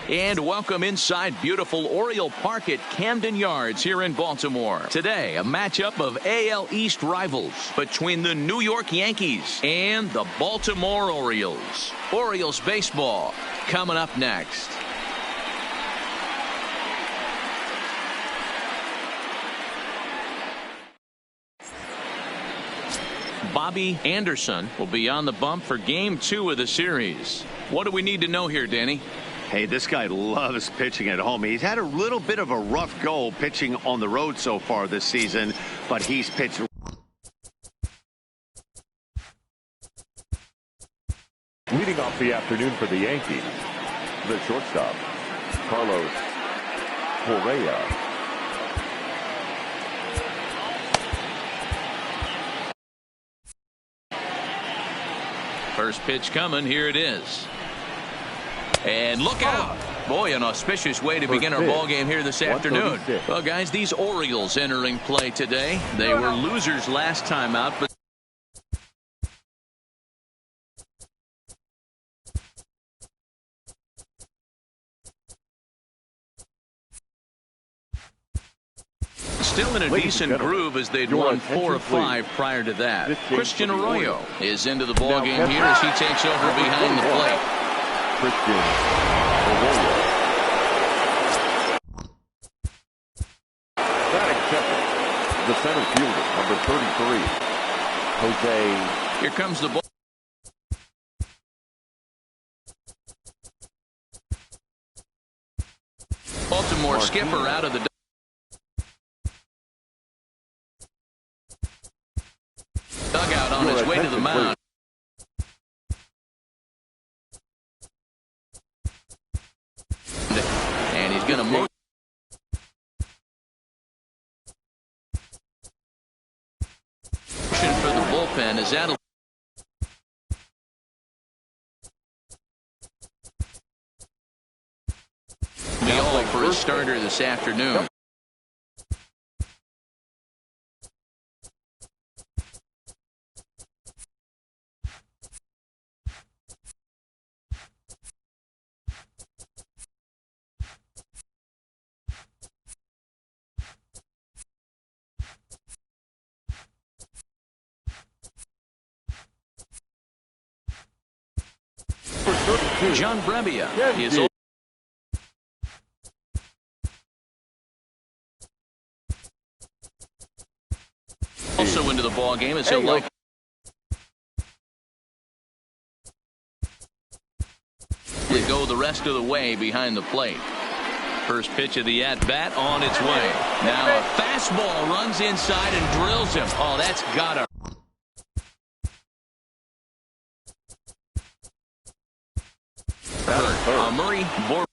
And welcome inside beautiful Oriole Park at Camden Yards here in Baltimore. Today, a matchup of AL East rivals between the New York Yankees and the Baltimore Orioles. Orioles baseball coming up next. Bobby Anderson will be on the bump for Game 2 of the series. What do we need to know here, Danny? Hey, this guy loves pitching at home. He's had a little bit of a rough go pitching on the road so far this season, but he's pitched. Leading off the afternoon for the Yankees, the shortstop, Carlos Correa. First pitch coming. Here it is. And look out. Boy, an auspicious way to begin our ball game here this afternoon. Well, guys, these Orioles entering play today. They were losers last time out, but still in a decent groove as they'd won 4 of 5 prior to that. Christian Arroyo is into the ball game here as he takes over behind the plate. Christian Arroyo. Batting second, the center fielder, number 33, Jose. Here comes the ball. Baltimore skipper out of the dugout on his way to the mound. And he's going to move. For the bullpen is out. Be all for his starter this afternoon. John Brebbia is also into the ball game as he'll likely go the rest of the way behind the plate. First pitch of the at-bat on its way. Now a fastball runs inside and drills him. Oh, that's gotta. Murray Bowen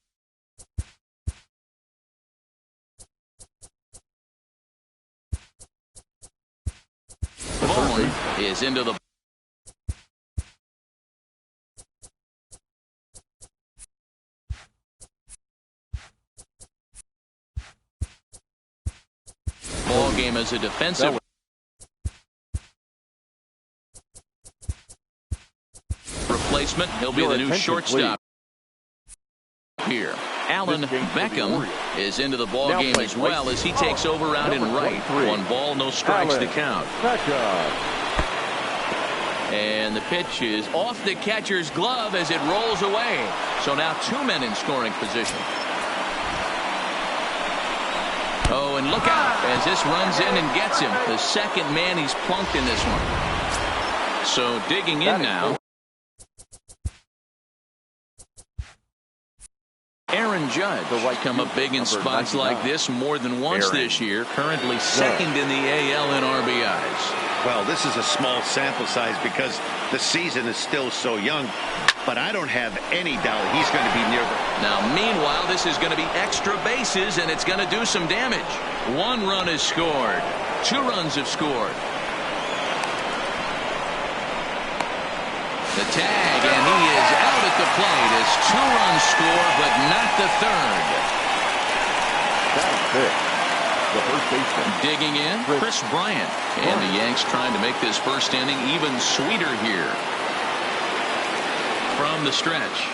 is into the ball game as a defensive replacement. He'll be the new shortstop here. Alan Beckham is into the ball game as well as he takes over out in right. 1 ball, no strikes to count. And the pitch is off the catcher's glove as it rolls away. So now 2 men in scoring position. Oh, and look out as this runs in and gets him. The second man he's plunked in this one. So digging in now. Aaron Judge come up big in spots like this more than once this year. Currently second in the AL in RBIs. Well, this is a small sample size because the season is still so young. But I don't have any doubt he's going to be near the. Now, meanwhile, this is going to be extra bases, and it's going to do some damage. 1 run is scored. 2 runs have scored. The tag, and he is out at the plate as 2 runs score, but not the third. That's it. The first baseman. Digging in, Chris Bryant. And the Yanks trying to make this first inning even sweeter here. From the stretch.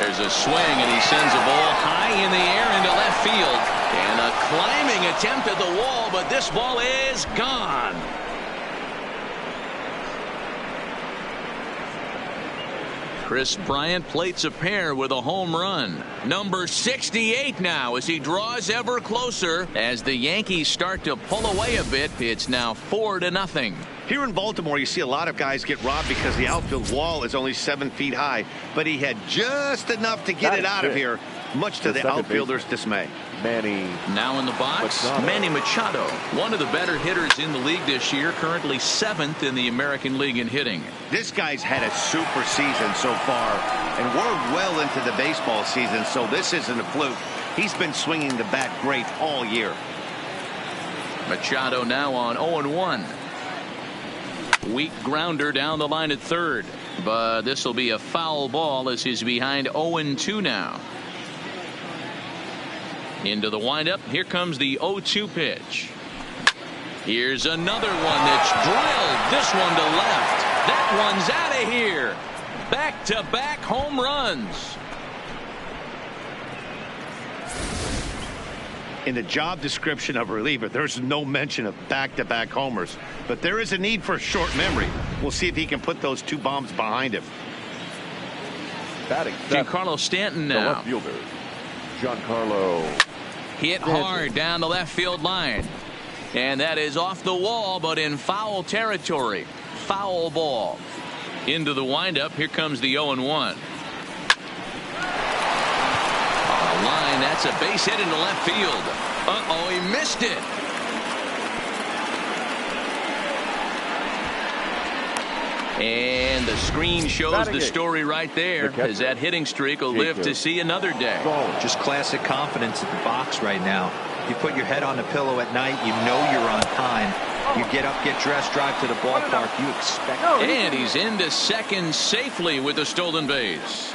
There's a swing, and he sends a ball high in the air into left field. And a climbing attempt at the wall, but this ball is gone. Chris Bryant plates a pair with a home run. Number 68 now as he draws ever closer. As the Yankees start to pull away a bit, it's now 4-0. Here in Baltimore, you see a lot of guys get robbed because the outfield wall is only 7 feet high, but he had just enough to get it out of here, much to the outfielder's dismay. Manny. Now in the box, Manny Machado, one of the better hitters in the league this year, currently 7th in the American League in hitting. This guy's had a super season so far, and we're well into the baseball season, so this isn't a fluke. He's been swinging the bat great all year. Machado now on 0-1. Weak grounder down the line at third, but this will be a foul ball as he's behind 0-2 now. Into the windup. Here comes the 0-2 pitch. Here's another one that's drilled. This one to left. That one's out of here. Back-to-back home runs. In the job description of a reliever, there's no mention of back-to-back homers, but there is a need for short memory. We'll see if he can put those 2 bombs behind him. Batting Giancarlo Stanton now. The left fielder, Giancarlo. Hit hard down the left field line. And that is off the wall, but in foul territory. Foul ball. Into the windup. Here comes the 0-1. On the line, that's a base hit into left field. Uh-oh, he missed it. And the screen shows the story right there, as that hitting streak will live to see another day. Just classic confidence at the box right now. You put your head on the pillow at night, you know you're on time. You get up, get dressed, drive to the ballpark. You expect. And he's into second safely with the stolen base.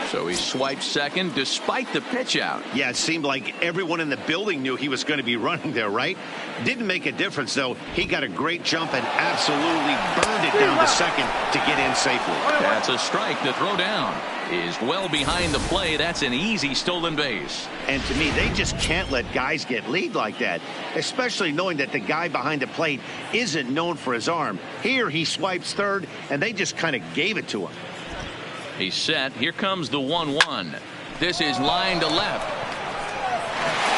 So he swiped second despite the pitch out. Yeah, it seemed like everyone in the building knew he was going to be running there, right? Didn't make a difference, though. He got a great jump and absolutely burned it down to second to get in safely. That's a strike. The throw down is well behind the play. That's an easy stolen base. And to me, they just can't let guys get lead like that, especially knowing that the guy behind the plate isn't known for his arm. Here he swipes third, and they just kind of gave it to him. He's set. Here comes the 1-1. This is line to left.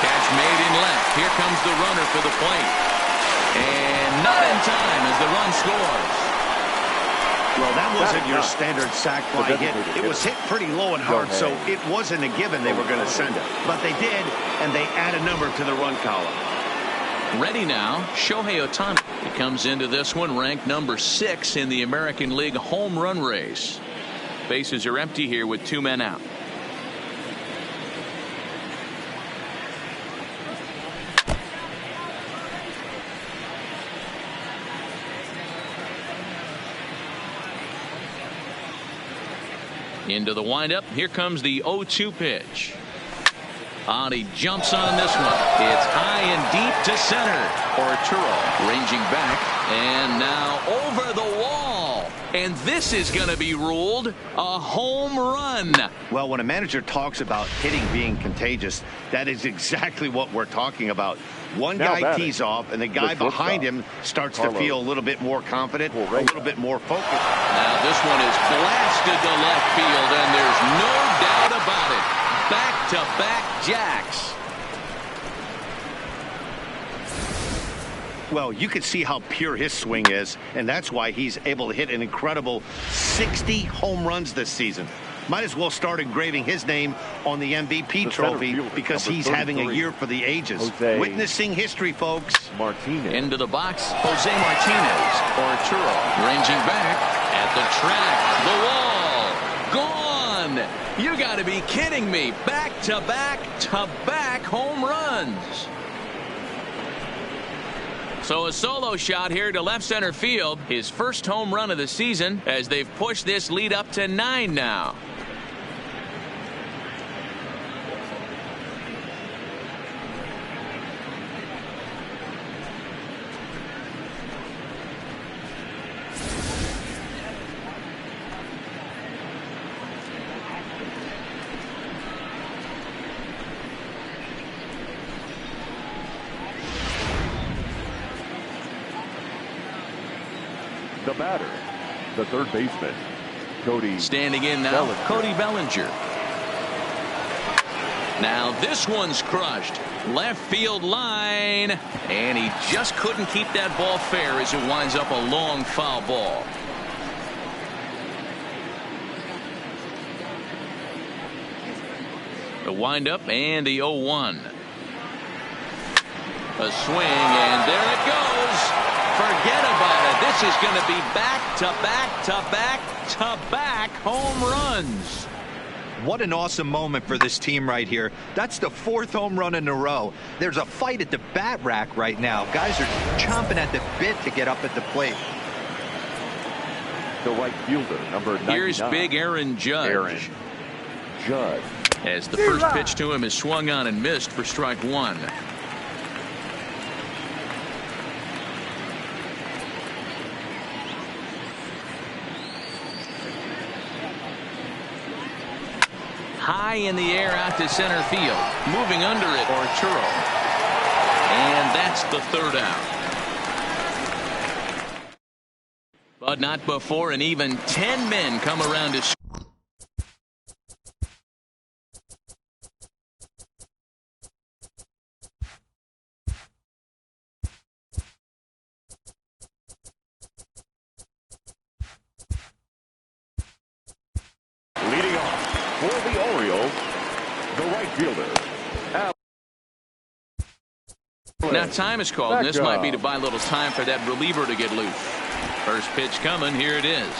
Catch made in left. Here comes the runner for the plate. And not in time as the run scores. Well, that wasn't your standard sac fly hit. It was hit pretty low and hard, so it wasn't a given they were going to send it. But they did, and they add a number to the run column. Ready now, Shohei Ohtani. He comes into this one ranked number 6 in the American League home run race. Bases are empty here with 2 men out. Into the windup. Here comes the 0-2 pitch. He jumps on this one. It's high and deep to center. Arturo ranging back. And now over the wall. And this is going to be ruled a home run. Well, when a manager talks about hitting being contagious, that is exactly what we're talking about. One guy tees off, and the guy behind him starts to feel a little bit more confident, a little bit more focused. Now this one is blasted to left field, and there's no doubt about it. Back-to-back jacks. Well, you can see how pure his swing is, and that's why he's able to hit an incredible 60 home runs this season. Might as well start engraving his name on the MVP trophy because he's having a year for the ages. Witnessing history, folks. Martinez. Into the box, Jose Martinez. Arturo ranging back at the track. The wall. Gone. You got to be kidding me. Back-to-back-to-back home runs. So a solo shot here to left center field. His first home run of the season as they've pushed this lead up to 9 now. the batter, the third baseman, Cody. Standing in now, Bellinger. Cody Bellinger. Now this one's crushed. Left field line. And he just couldn't keep that ball fair as it winds up a long foul ball. The windup and the 0-1. A swing, and there it goes. Forget about it. This is going to be back to back to back to back home runs. What an awesome moment for this team right here. That's the 4th home run in a row. There's a fight at the bat rack right now. Guys are chomping at the bit to get up at the plate. The right fielder, number 99. Here's big Aaron Judge. Aaron Judge. As the first pitch to him is swung on and missed for strike 1. High in the air out to center field. Moving under it, Arturo. And that's the 3rd out. But not before an even 10 men come around to score. Leading off for the Orioles, the right fielder. Now time is called, and this might be to buy a little time for that reliever to get loose. First pitch coming, here it is.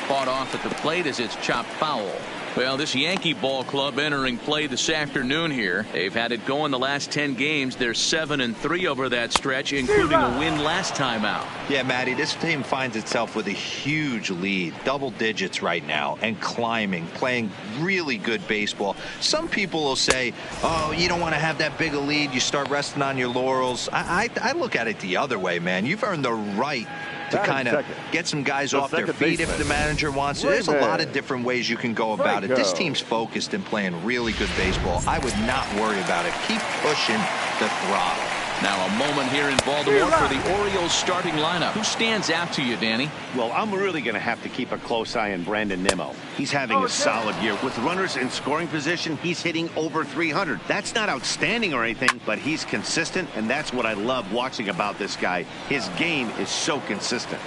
Fought off at the plate as it's chopped foul. Well, this Yankee ball club entering play this afternoon here. They've had it going the last 10 games. They're 7-3 over that stretch, including a win last time out. Yeah, Matty, this team finds itself with a huge lead, double digits right now, and climbing, playing really good baseball. Some people will say, oh, you don't want to have that big a lead. You start resting on your laurels. I look at it the other way, man. You've earned the right to kind of get some guys off their feet if the manager wants to. There's a lot of different ways you can go about it. This team's focused and playing really good baseball. I would not worry about it. Keep pushing the throttle. Now a moment here in Baltimore for the Orioles starting lineup. Who stands out to you, Danny? Well, I'm really going to have to keep a close eye on Brandon Nimmo. He's having a solid year. With runners in scoring position, he's hitting over 300. That's not outstanding or anything, but he's consistent, and that's what I love watching about this guy. His game is so consistent.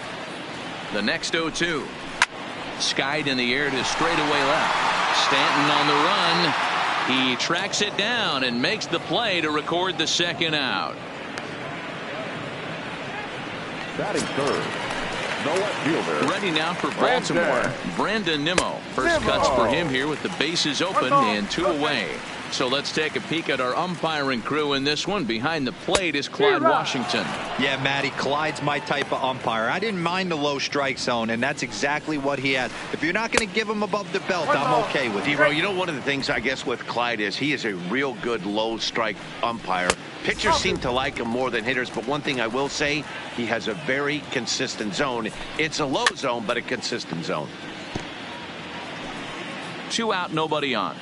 The next 0-2. Skied in the air to straightaway left. Stanton on the run. He tracks it down and makes the play to record the 2nd out. Batting third, the left fielder. Ready now for Baltimore. Brandon Nimmo. First cuts for him here with the bases open and 2 away. So let's take a peek at our umpiring crew in this one. Behind the plate is Clyde Washington. Yeah, Matty, Clyde's my type of umpire. I didn't mind the low strike zone, and that's exactly what he has. If you're not going to give him above the belt, I'm okay with it. D-Row, you know, one of the things I guess with Clyde is he is a real good low strike umpire. Pitchers seem to like him more than hitters, but one thing I will say, he has a very consistent zone. It's a low zone, but a consistent zone. 2 out, nobody on.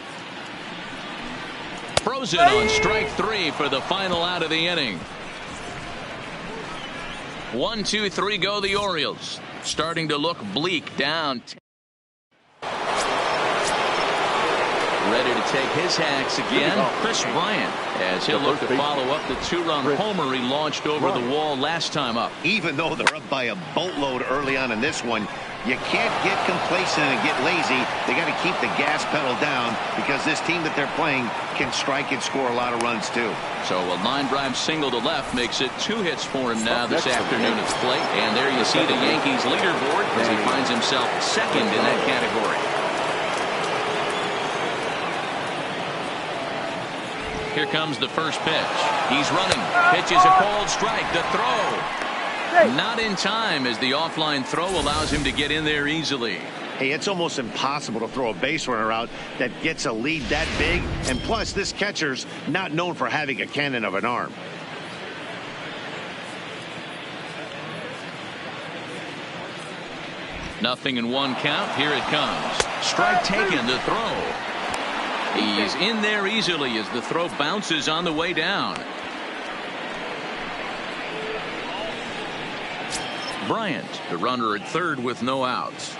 Frozen on strike 3 for the final out of the inning. 1, 2, 3 go the Orioles. Starting to look bleak down. Ready to take his hacks again. Chris Bryant, as he'll look to follow up the 2-run homer he launched over the wall last time up. Even though they're up by a boatload early on in this one, you can't get complacent and get lazy. They got to keep the gas pedal down because this team that they're playing can strike and score a lot of runs too. So a line drive single to left makes it 2 hits for him now this afternoon at the plate. And there you see the Yankees leaderboard as he finds himself 2nd in that category. Here comes the first pitch. He's running. Pitch is a called strike. The throw. Not in time as the offline throw allows him to get in there easily. Hey, it's almost impossible to throw a base runner out that gets a lead that big. And plus, this catcher's not known for having a cannon of an arm. Nothing in 1 count. Here it comes. Strike taken. The throw. He's in there easily as the throw bounces on the way down. Bryant, the runner at third with no outs.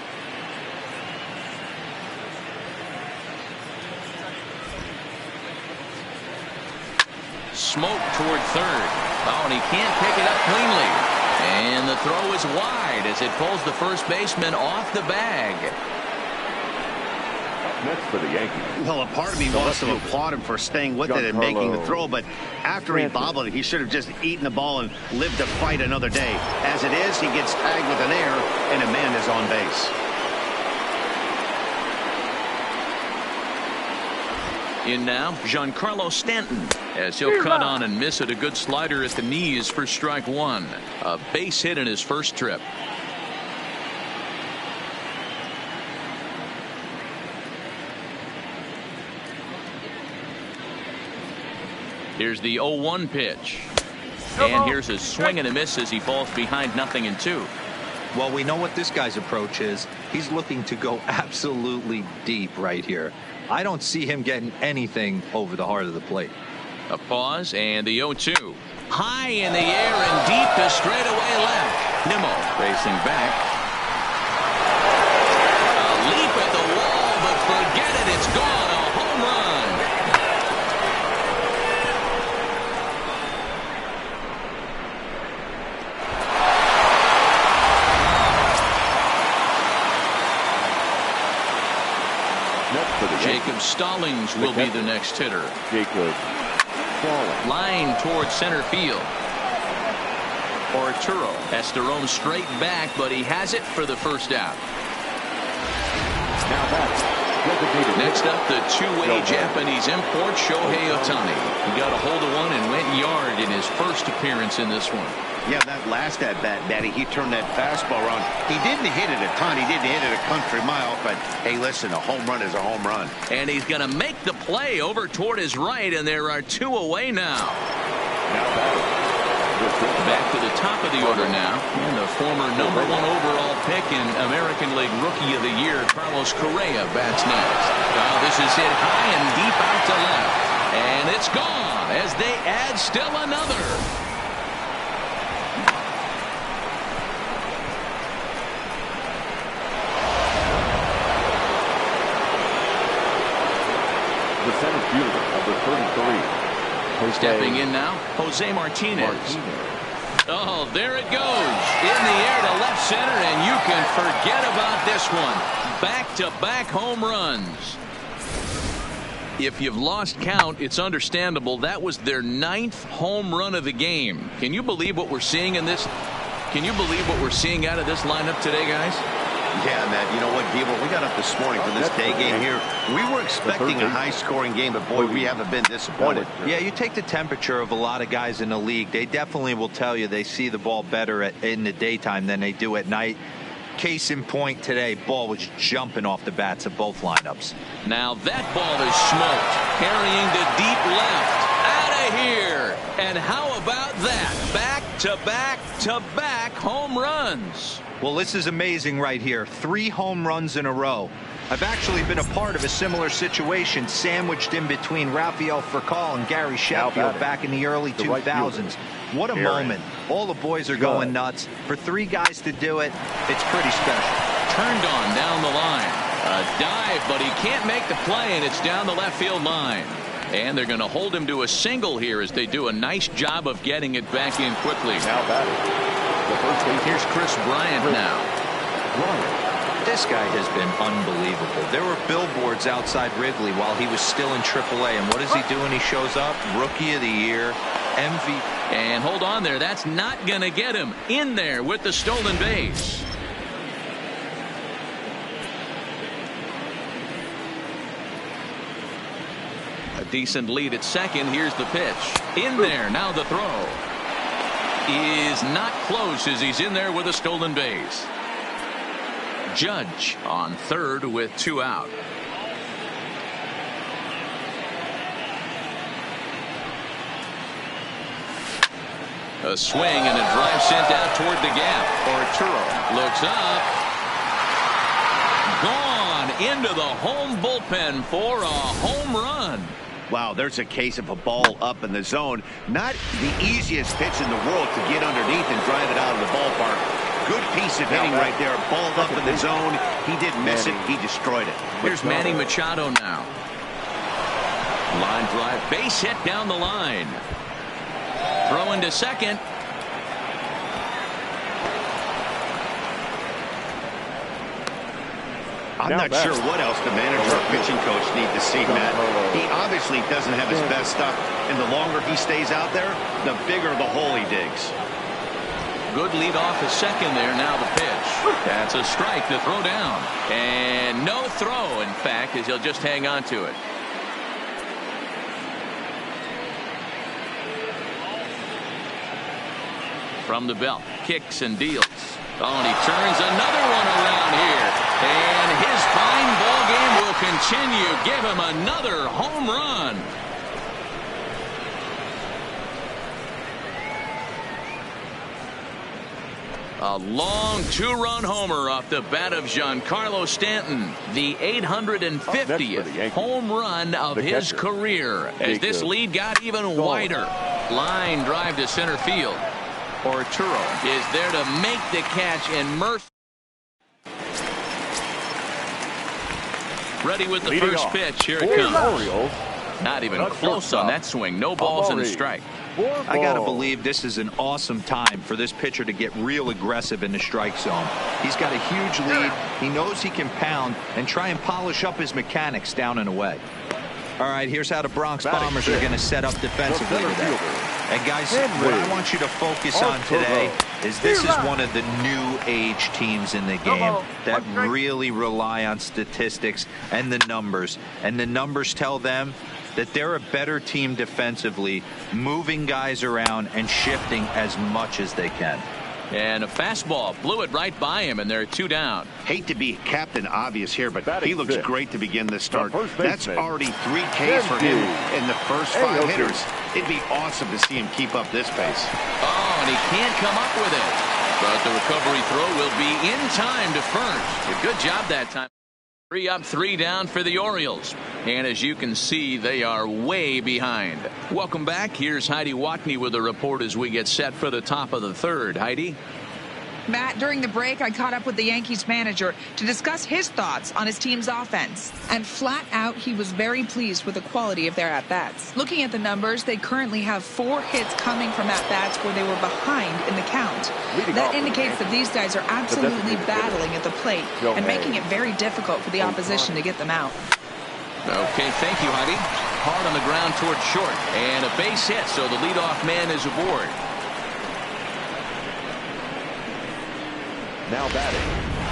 Smoke toward third. Oh, and he can't pick it up cleanly. And the throw is wide as it pulls the first baseman off the bag. Next for the Yankees. Well, a part of me wants to applaud him for staying with it and making the throw, but after he bobbled it, he should have just eaten the ball and lived to fight another day. As it is, he gets tagged with an error, and a man is on base. In now, Giancarlo Stanton, as he'll cut on and miss it. A good slider at the knees for strike one. A base hit in his first trip. Here's the 0-1 pitch. And here's a swing and a miss as he falls behind 0-2. Well, we know what this guy's approach is. He's looking to go absolutely deep right here. I don't see him getting anything over the heart of the plate. A pause and the 0-2. High in the air and deep to straightaway left. Nimmo racing back. A leap at the wall, but forget it. It's gone. A home run. Jacob Stallings will be the next hitter. Jacob Stallings. Line towards center field. Arturo has to roam straight back, but he has it for the first out. Now that's next up, the two-way Japanese import Shohei Ohtani. He got a hold of one and went yard in his first appearance in this one. Yeah, that last at-bat, Daddy, he turned that fastball around. He didn't hit it a ton. He didn't hit it a country mile. But, hey, listen, a home run is a home run. And he's going to make the play over toward his right, and there are two away now. Back to the top of the order now. And the former #1 overall pick in American League Rookie of the Year, Carlos Correa, bats next. Now this is hit high and deep out to left. And it's gone as they add still another. the center fielder, number 33. Stepping in now, Jose Martinez. Oh, there it goes. In the air to left center, and you can forget about this one. Back-to-back home runs. If you've lost count, it's understandable. That was their 9th home run of the game. Can you believe what we're seeing in this? Can you believe what we're seeing out of this lineup today, guys? Yeah, Matt, you know what, Gable? We got up this morning for this day game here. We were expecting a high-scoring game, but, boy, we haven't been disappointed. Yeah, you take the temperature of a lot of guys in the league. They definitely will tell you they see the ball better in the daytime than they do at night. Case in point today, ball was jumping off the bats of both lineups. Now that ball is smoked, carrying to deep left. Out of here. And how about that? Back-to-back-to-back home runs. Well, this is amazing right here. 3 home runs in a row. I've actually been a part of a similar situation, sandwiched in between Rafael Furcal and Gary Sheffield back in the early 2000s. What a moment. All the boys are going nuts. For 3 guys to do it, it's pretty special. Turned on down the line. A dive, but he can't make the play, and it's down the left field line. And they're going to hold him to a single here as they do a nice job of getting it back in quickly. Now batting. Here's Chris Bryant now. This guy has been unbelievable. There were billboards outside Wrigley while he was still in AAA. And what does he do when he shows up? Rookie of the Year, MVP. And hold on there. That's not going to get him in there with the stolen base. A decent lead at second. Here's the pitch. In there. Now the throw. Is not close as he's in there with a stolen base. Judge on third with 2 out. A swing and a drive sent out toward the gap. Arturo looks up. Gone into the home bullpen for a home run. Wow, there's a case of a ball up in the zone. Not the easiest pitch in the world to get underneath and drive it out of the ballpark. Good piece of hitting right there. Ball up in the zone. He didn't miss it. He destroyed it. Here's Manny Machado now. Line drive, base hit down the line. Throw into second. I'm not sure what else the manager or pitching coach need to see, Matt. He obviously doesn't have his best stuff, and the longer he stays out there, the bigger the hole he digs. Good lead off a second there. Now the pitch. That's a strike to throw down. And no throw, in fact, as he'll just hang on to it. From the belt, kicks and deals. Oh, and he turns another one around here. And his fine ball game will continue. Give him another home run. A long two-run homer off the bat of Giancarlo Stanton. The 850th home run of his career. As this lead got even wider. Line drive to center field. Arturo is there to make the catch, and Murphy ready with the first pitch. Here it comes. Not even close on that swing. No balls and a strike. I got to believe this is an awesome time for this pitcher to get real aggressive in the strike zone. He's got a huge lead. He knows he can pound and try and polish up his mechanics down and away. All right, here's how the Bronx Bombers are going to set up defensively today. And guys, what I want you to focus on today is this is one of the new age teams in the game that really rely on statistics and the numbers. And the numbers tell them that they're a better team defensively, moving guys around and shifting as much as they can. And a fastball blew it right by him, and they're two down. Hate to be Captain Obvious here, but he looks great to begin this start. That's already 3 Ks for him in the first 5 hitters. It'd be awesome to see him keep up this pace. Oh, and he can't come up with it. But the recovery throw will be in time to first. A good job that time. 3 up, 3 down for the Orioles. And as you can see, they are way behind. Welcome back. Here's Heidi Watney with a report as we get set for the top of the third. Heidi? Matt, during the break, I caught up with the Yankees manager to discuss his thoughts on his team's offense. And flat out, he was very pleased with the quality of their at-bats. Looking at the numbers, they currently have 4 hits coming from at-bats where they were behind in the count. That indicates that these guys are absolutely battling at the plate and making it very difficult for the opposition to get them out. Okay, thank you, Heidi. Hard on the ground towards short. And a base hit, so the leadoff man is aboard. Now batting,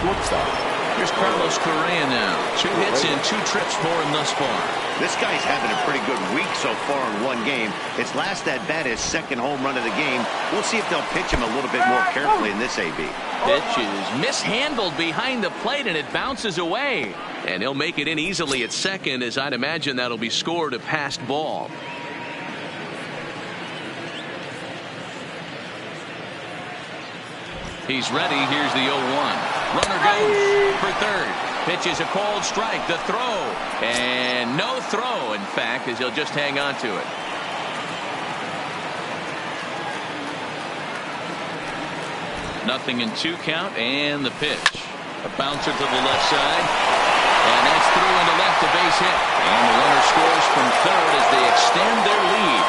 shortstop. Here's Carlos Correa now. 2 hits and 2 trips for him thus far. This guy's having a pretty good week so far in 1 game. His last at bat, his 2nd home run of the game. We'll see if they'll pitch him a little bit more carefully in this AB. Pitch is mishandled behind the plate, and it bounces away. And he'll make it in easily at second, as I'd imagine that'll be scored a passed ball. He's ready. Here's the 0-1. Runner goes for third. Pitch is a called strike. The throw. And no throw, in fact, as he'll just hang on to it. Nothing in 2 count, and the pitch. A bouncer to the left side. And that's through into left, a base hit. And the runner scores from third as they extend their lead.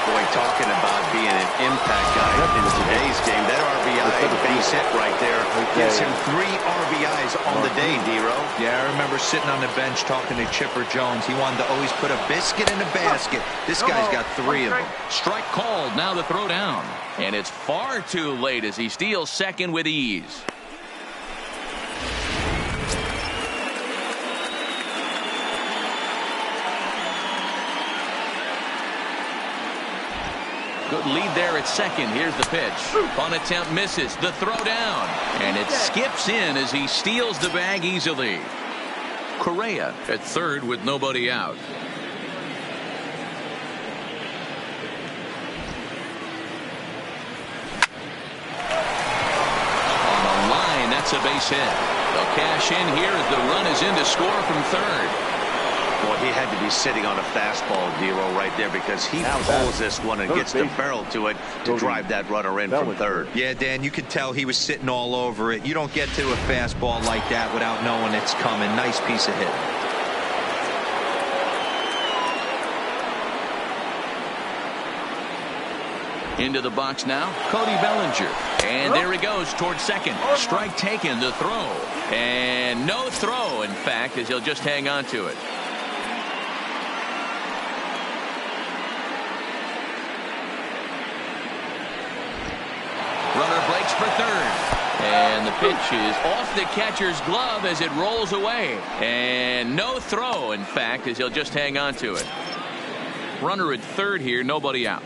Boy, talking about being an impact guy in today's game. That RBI base hit right there gives him 3 RBIs on the day, Dero. Yeah, I remember sitting on the bench talking to Chipper Jones. He wanted to always put a biscuit in a basket. This guy's got 3 of them. Strike called. Now the throw down. And it's far too late as he steals second with ease. Good lead there at second. Here's the pitch. Bunt attempt misses. The throw down. And it skips in as he steals the bag easily. Correa at third with nobody out. On the line, that's a base hit. They'll cash in here as the run is in to score from third. Boy, he had to be sitting on a fastball, D'Lo, right there, because he pulls this one and gets the barrel to it to drive that runner in from third. Yeah, Dan, you could tell he was sitting all over it. You don't get to a fastball like that without knowing it's coming. Nice piece of hit. Into the box now, Cody Bellinger. And there he goes towards second. Strike taken, the throw. And no throw, in fact, as he'll just hang on to it. Runner breaks for third. And the pitch is off the catcher's glove as it rolls away. And no throw, in fact, as he'll just hang on to it. Runner at third here, nobody out.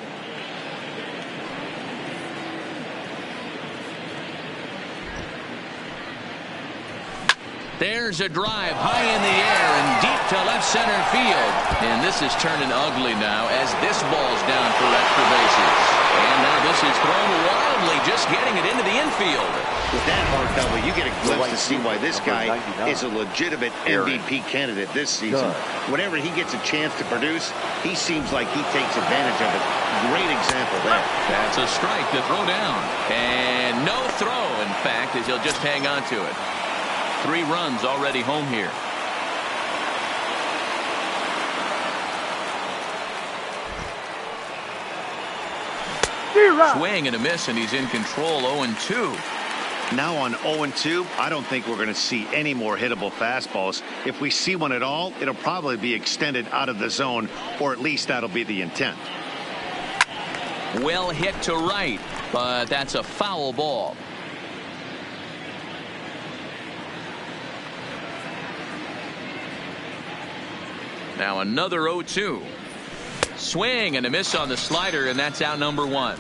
There's a drive high in the air and deep to left center field. And this is turning ugly now as this ball's down for extra bases. And now this is thrown wildly, just getting it into the infield. With that hard double, you get a glimpse to see why this guy is a legitimate MVP candidate this season. Whenever he gets a chance to produce, he seems like he takes advantage of it. Great example there. That's a strike to throw down. And no throw, in fact, as he'll just hang on to it. 3 runs already home here. Swing and a miss, and he's in control. 0-2. Now on 0-2, I don't think we're going to see any more hittable fastballs. If we see one at all, it'll probably be extended out of the zone, or at least that'll be the intent. Well hit to right, but that's a foul ball. Now another 0-2. Swing and a miss on the slider, and that's out number 1.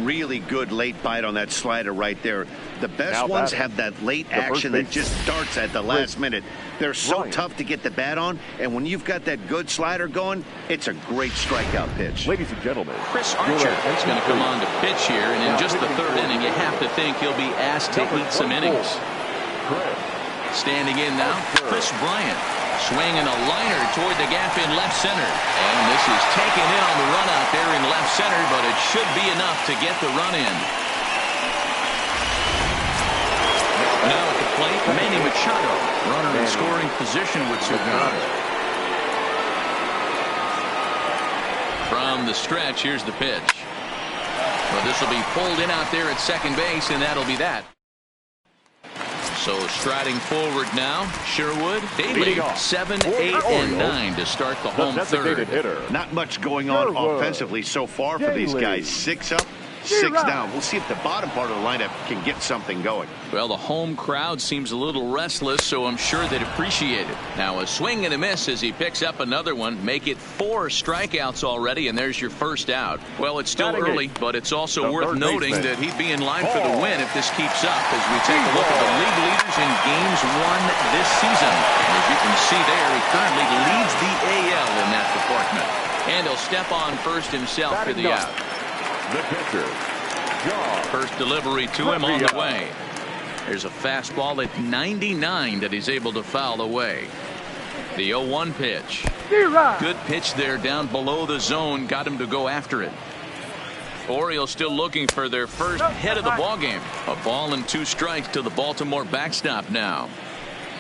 Really good late bite on that slider right there. The best ones have that late action that just starts at the last minute. They're so tough to get the bat on, and when you've got that good slider going, it's a great strikeout pitch. Ladies and gentlemen, Chris Archer is going to come on to pitch here, and in just the 3rd inning, you have to think he'll be asked to eat some innings. Standing in now, Chris Bryant. Swinging a liner toward the gap in left center. And this is taken in on the run out there in left center, but it should be enough to get the run in. Now at the plate, Manny Machado. Runner in scoring position with Sugata. From the stretch, here's the pitch. Well, this will be pulled in out there at second base, and that'll be that. So striding forward now, Sherwood, Daly, 7, 8, and 9 to start the home third. Not much going on offensively so far for these guys. 6 up, 6 down. We'll see if the bottom part of the lineup can get something going. Well, the home crowd seems a little restless, so I'm sure they'd appreciate it. Now a swing and a miss as he picks up another one. Make it 4 strikeouts already, and there's your first out. Well, it's still early, but it's also worth noting that he'd be in line for the win if this keeps up as we take a look at the league leaders in games won this season. And as you can see there, he currently leads the AL in that department. And he'll step on first himself for the out. The pitcher, First delivery to him on the way. There's a fastball at 99 that he's able to foul away. The 0-1 pitch. Good pitch there down below the zone. Got him to go after it. Orioles still looking for their first hit of the ballgame. A ball and 2 strikes to the Baltimore backstop now.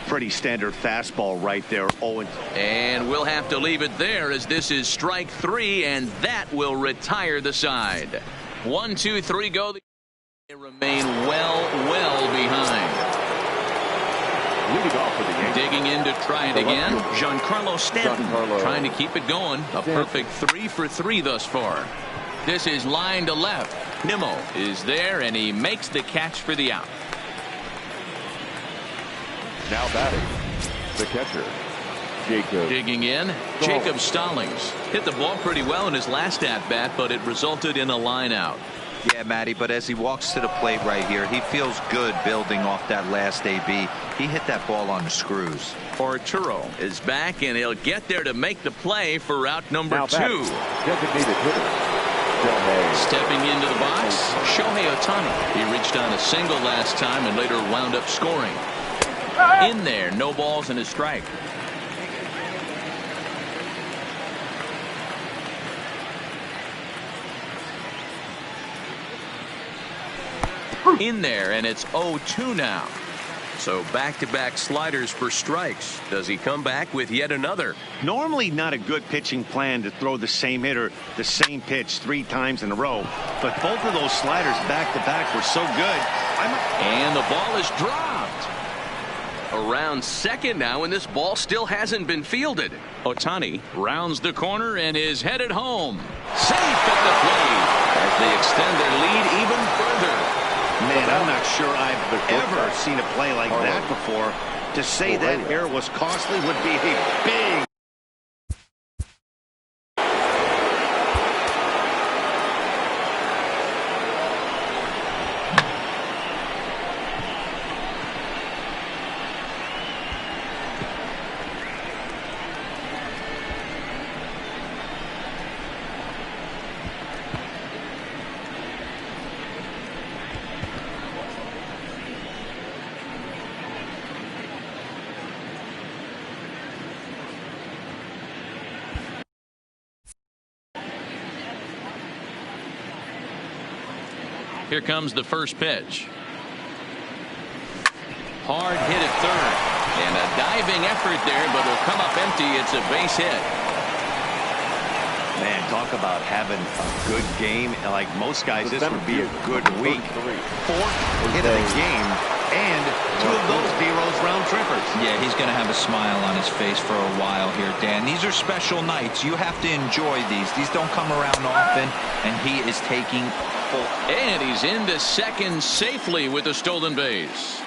Pretty standard fastball right there. 0-2. And we'll have to leave it there as this is strike 3, and that will retire the side. 1, 2, 3 go. They remain well behind. leading off for the Yankees. Digging in to try it again. Giancarlo Stanton trying to keep it going. A perfect 3 for 3 thus far. This is line to left. Nimmo is there, and he makes the catch for the out. Now batting, the catcher, Jacob. Digging in, Jacob Stallings. Hit the ball pretty well in his last at-bat, but it resulted in a line out. Yeah, Matty, but as he walks to the plate right here, he feels good building off that last AB. He hit that ball on the screws. Arturo is back, and he'll get there to make the play for route number Now 2. designated hitter, Shohei. Stepping into the box, Shohei Ohtani. He reached on a single last time and later wound up scoring. In there, no balls and a strike. In there, and it's 0-2 now. So back-to-back sliders for strikes. Does he come back with yet another? Normally not a good pitching plan to throw the same hitter the same pitch 3 times in a row, but both of those sliders back-to-back were so good. And the ball is dropped. Around second now, and this ball still hasn't been fielded. Ohtani rounds the corner and is headed home. Safe at the plate as they extend their lead even further. Man, I'm not sure I've ever seen a play like that before. To say that error was costly would be a big... Here comes the first pitch. Hard hit at third. And a diving effort there, but it'll come up empty. It's a base hit. Man, talk about having a good game. Like most guys, this would be a good week. 4th hit of the game, and 2 of those D-Rose round trippers. Yeah, he's going to have a smile on his face for a while here, Dan. These are special nights. You have to enjoy these. These don't come around often, and he is taking full. And he's into second safely with a stolen base.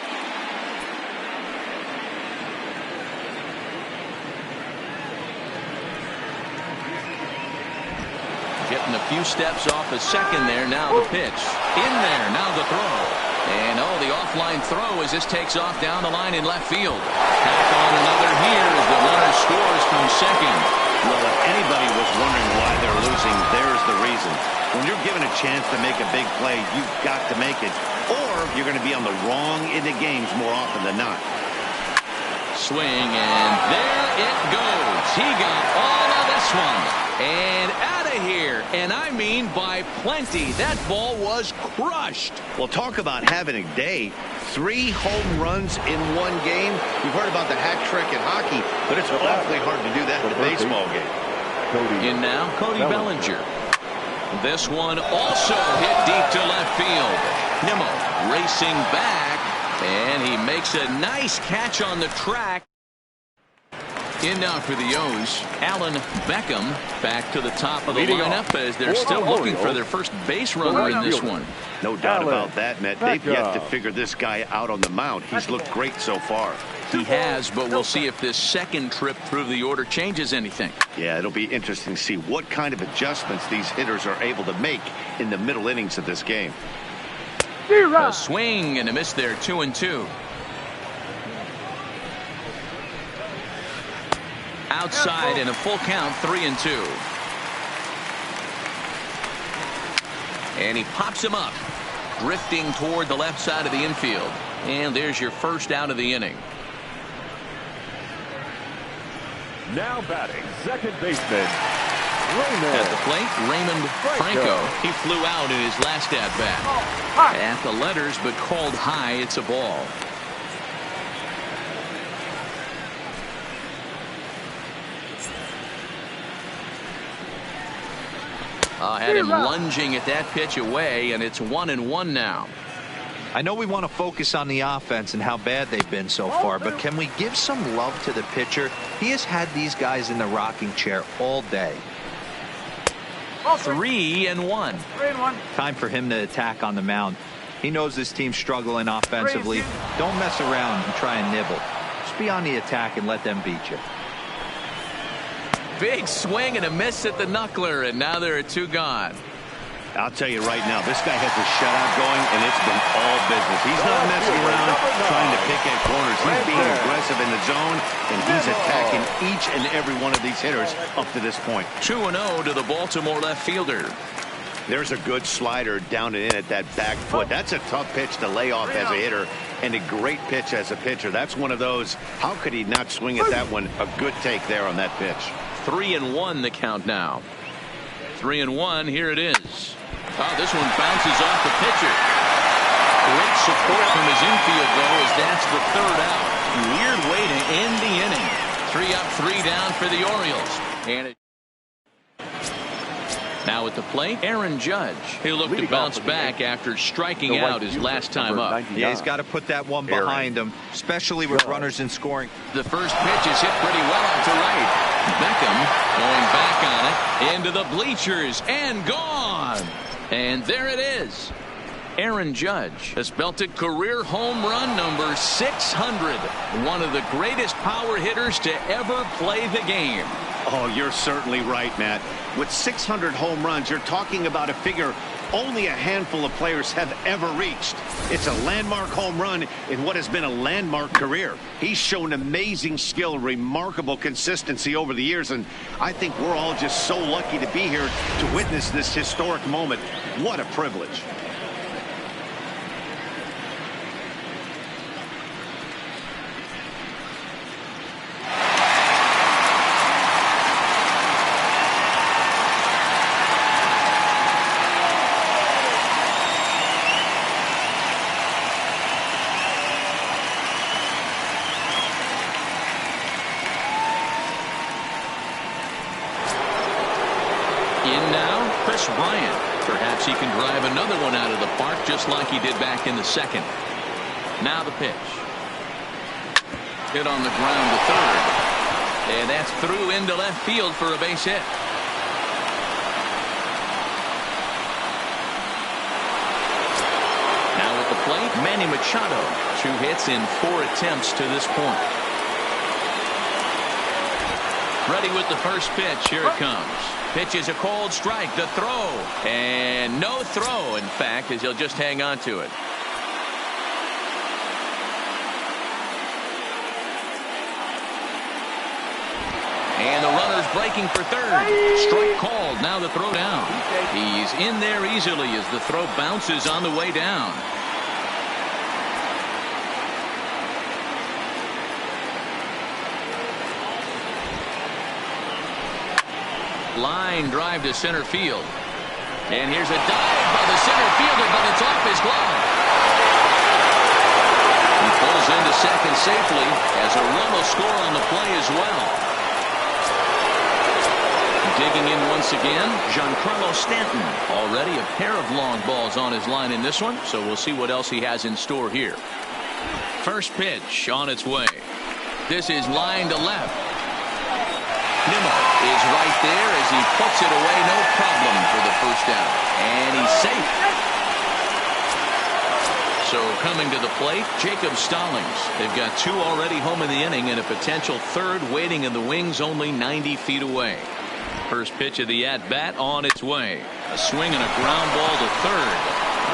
Getting a few steps off a second there. Now the pitch. In there. Now the throw. And the offline throw as this takes off down the line in left field. Back on another here as the runner scores from second. Well, if anybody was wondering why they're losing, there's the reason. When you're given a chance to make a big play, you've got to make it, or you're going to be on the wrong end of games more often than not. Swing, and there it goes. He got all of this one. And out of here. And I mean by plenty. That ball was crushed. Well, talk about having a day. 3 home runs in one game. We've heard about the hat trick in hockey, but it's awfully hard to do that in a baseball game. In now, Cody Bellinger. This one also hit deep to left field. Nimmo racing back, and he makes a nice catch on the track. In now for the O's, Alan Beckham back to the top of the lineup as they're still looking for their first base runner in this one. No doubt about that, Matt. They've yet to figure this guy out on the mound. He's looked great so far. He has, but we'll see if this second trip through the order changes anything. Yeah, it'll be interesting to see what kind of adjustments these hitters are able to make in the middle innings of this game. A swing and a miss there, 2-2. Outside and a full count, 3-2. And he pops him up, drifting toward the left side of the infield. And there's your first out of the inning. Now batting, second baseman, Raymond. At the plate, Raymond Franco. He flew out in his last at-bat. At the letters, but called high. It's a ball. Had him lunging at that pitch away, and it's 1-1 now. I know we want to focus on the offense and how bad they've been so far, but can we give some love to the pitcher? He has had these guys in the rocking chair all day. 3-1. Time for him to attack on the mound. He knows this team's struggling offensively. Don't mess around and try and nibble. Just be on the attack and let them beat you. Big swing and a miss at the knuckler, and now there are 2 gone. I'll tell you right now, this guy has a shutout going, and it's been all business. He's not messing around trying to pick at corners. He's being aggressive in the zone, and he's attacking each and every one of these hitters up to this point. 2-0 to the Baltimore left fielder. There's a good slider down and in at that back foot. That's a tough pitch to lay off as a hitter, and a great pitch as a pitcher. That's one of those, how could he not swing at that one? A good take there on that pitch. 3-1 the count now. 3-1, here it is. Oh, this one bounces off the pitcher. Great support from his infield, though, as that's the third out. Weird way to end the inning. 3 up, 3 down for the Orioles. And now at the plate, Aaron Judge. He'll look to bounce back after striking out his last time up. Yeah, he's got to put that one behind him, especially with runners in scoring. The first pitch is hit pretty well out to right. Beckham going back on it into the bleachers and gone. And there it is. Aaron Judge has belted career home run number 600. One of the greatest power hitters to ever play the game. Oh, you're certainly right, Matt. With 600 home runs, you're talking about a figure only a handful of players have ever reached. It's a landmark home run in what has been a landmark career. He's shown amazing skill, remarkable consistency over the years, and I think we're all just so lucky to be here to witness this historic moment. What a privilege. Perhaps he can drive another one out of the park just like he did back in the second. Now the pitch. Hit on the ground to third. And that's through into left field for a base hit. Now at the plate, Manny Machado. 2 hits in 4 attempts to this point. Ready with the first pitch. Here it comes. Pitch is a cold strike. The throw. And no throw, in fact, as he'll just hang on to it. And the runner's breaking for third. Strike called. Now the throw down. He's in there easily as the throw bounces on the way down. Line drive to center field. And here's a dive by the center fielder, but it's off his glove. He pulls into second safely as a run will score on the play as well. Digging in once again, Giancarlo Stanton. Already a pair of long balls on his line in this one, so we'll see what else he has in store here. First pitch on its way. This is line to left. Nimmo is right there as he puts it away, no problem for the first down. And he's safe. So coming to the plate, Jacob Stallings. They've got 2 already home in the inning and a potential third waiting in the wings only 90 feet away. First pitch of the at-bat on its way. A swing and a ground ball to third.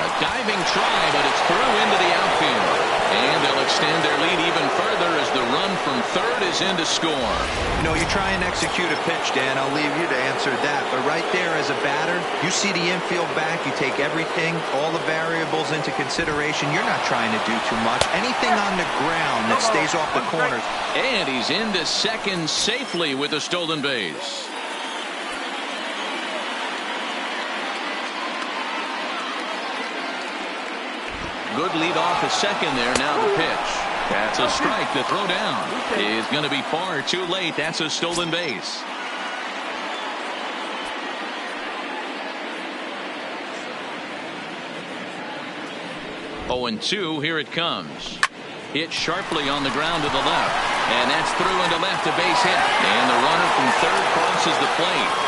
A diving try, but it's through into the outfield. And they'll extend their lead even further as the run from third is in to score. You know, you try and execute a pitch, Dan. I'll leave you to answer that. But right there as a batter, you see the infield back. You take everything, all the variables into consideration. You're not trying to do too much. Anything on the ground that stays off the corners. And he's into second safely with a stolen base. Good lead off at second there. Now the pitch. That's a strike. The throw down is going to be far too late. That's a stolen base. Oh, and 2. Here it comes. Hit sharply on the ground to the left. And that's through into left, a base hit. And the runner from third crosses the plate.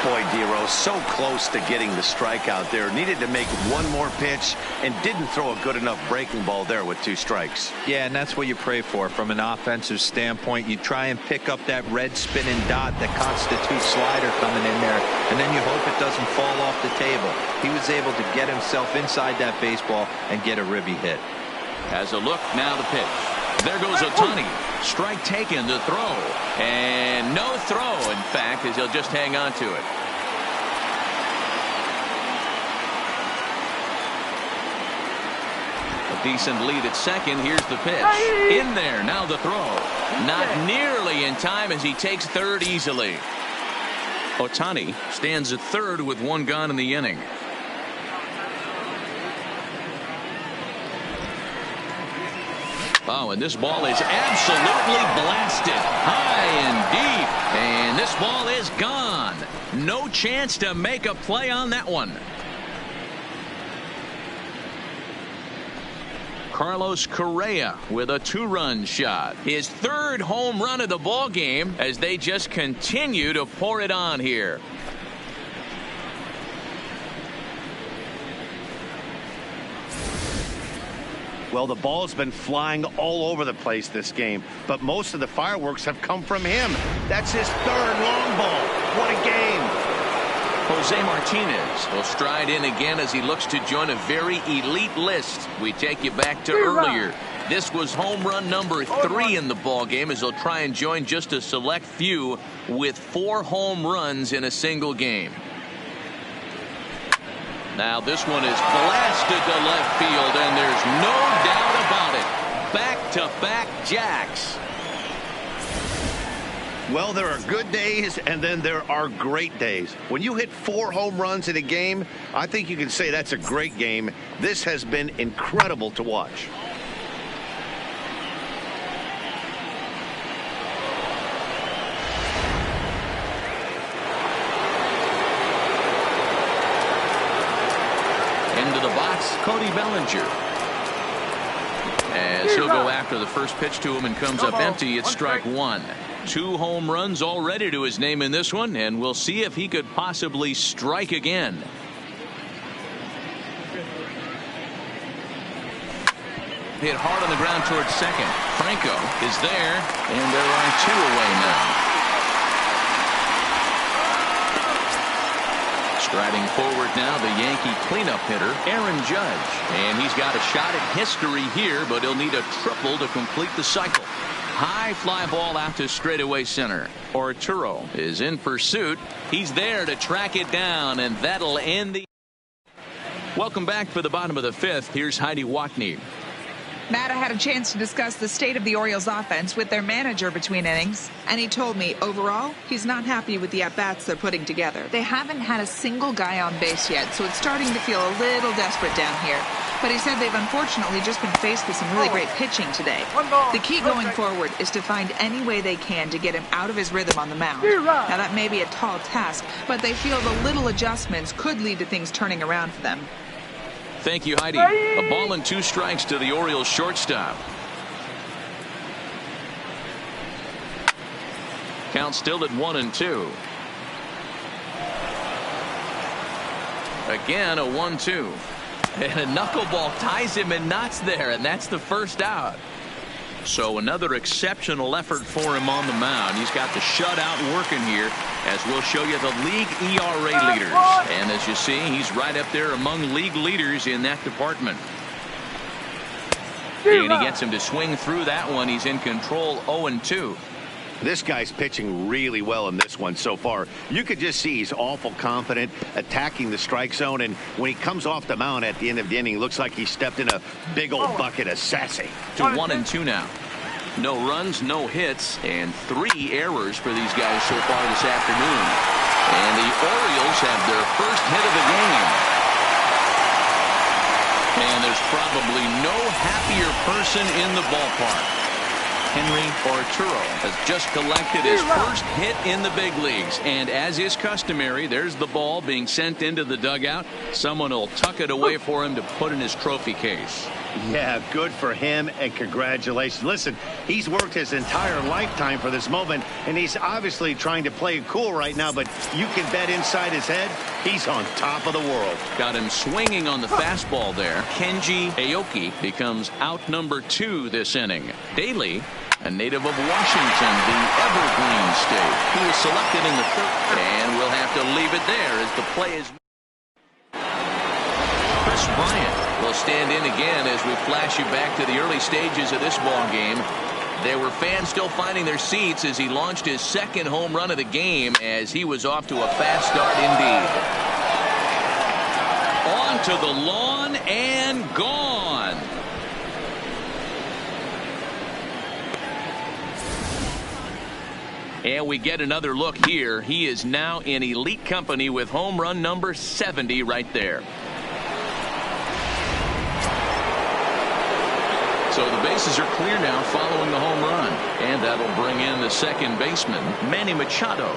Boy, Dero, so close to getting the strikeout there. Needed to make one more pitch and didn't throw a good enough breaking ball there with 2 strikes. Yeah, and that's what you pray for from an offensive standpoint. You try and pick up that red spinning dot that constitutes slider coming in there, and then you hope it doesn't fall off the table. He was able to get himself inside that baseball and get a ribby hit. As a look, now the pitch. There goes Ohtani. Strike taken, the throw. And no throw, in fact, as he'll just hang on to it. A decent lead at second. Here's the pitch. In there, now the throw. Not nearly in time as he takes third easily. Ohtani stands at third with 1 gone in the inning. Oh, and this ball is absolutely blasted high and deep. And this ball is gone. No chance to make a play on that one. Carlos Correa with a 2-run shot. His 3rd home run of the ball game as they just continue to pour it on here. Well, the ball's been flying all over the place this game, but most of the fireworks have come from him. That's his 3rd long ball. What a game. Jose Martinez will stride in again as he looks to join a very elite list. We take you back to earlier. This was home run number 3 in the ball game as he'll try and join just a select few with 4 home runs in a single game. Now this one is blasted to left field, and there's no doubt about it. Back-to-back jacks. Well, there are good days, and then there are great days. When you hit 4 home runs in a game, I think you can say that's a great game. This has been incredible to watch. Into the box, Cody Bellinger. As he'll go after the first pitch to him and comes up empty, it's strike 1. 2 home runs already to his name in this one, and we'll see if he could possibly strike again. Hit hard on the ground towards second. Franco is there, and there are 2 away now. Striding forward now, the Yankee cleanup hitter, Aaron Judge. And he's got a shot at history here, but he'll need a triple to complete the cycle. High fly ball out to straightaway center. Arturo is in pursuit. He's there to track it down, and that'll end the... Welcome back for the bottom of the 5th. Here's Heidi Watney. Matt, I had a chance to discuss the state of the Orioles offense with their manager between innings, and he told me overall he's not happy with the at-bats they're putting together. They haven't had a single guy on base yet, so it's starting to feel a little desperate down here. But he said they've unfortunately just been faced with some really great pitching today. The key going forward is to find any way they can to get him out of his rhythm on the mound. Now that may be a tall task, but they feel the little adjustments could lead to things turning around for them. Thank you, Heidi. A ball and 2 strikes to the Orioles shortstop. Count still at 1-2. Again, a 1-2. And a knuckleball ties him in knots there, and that's the first out. So another exceptional effort for him on the mound. He's got the shutout working here, as we'll show you the league ERA leaders. And as you see, he's right up there among league leaders in that department. And he gets him to swing through that one. He's in control, 0-2. This guy's pitching really well in this one so far. You could just see he's awful confident attacking the strike zone, and when he comes off the mound at the end of the inning, looks like he stepped in a big old bucket of sassy. To 1-2 now. No runs, no hits, and 3 errors for these guys so far this afternoon. And the Orioles have their first hit of the game. And there's probably no happier person in the ballpark. Henry Arturo has just collected his first hit in the big leagues, and as is customary, there's the ball being sent into the dugout. Someone will tuck it away for him to put in his trophy case. Yeah, good for him, and congratulations. Listen, he's worked his entire lifetime for this moment, and he's obviously trying to play it cool right now, but you can bet inside his head, he's on top of the world. Got him swinging on the fastball there. Kenji Aoki becomes out number 2 this inning. Daly, a native of Washington, the Evergreen State, who was selected in the 3rd, and we'll have to leave it there as the play is. Chris Bryant will stand in again as we flash you back to the early stages of this ball game. There were fans still finding their seats as he launched his 2nd home run of the game, as he was off to a fast start indeed. Onto the lawn and gone. And we get another look here. He is now in elite company with home run number 70 right there. So the base bases are clear now following the home run. And that'll bring in the second baseman, Manny Machado.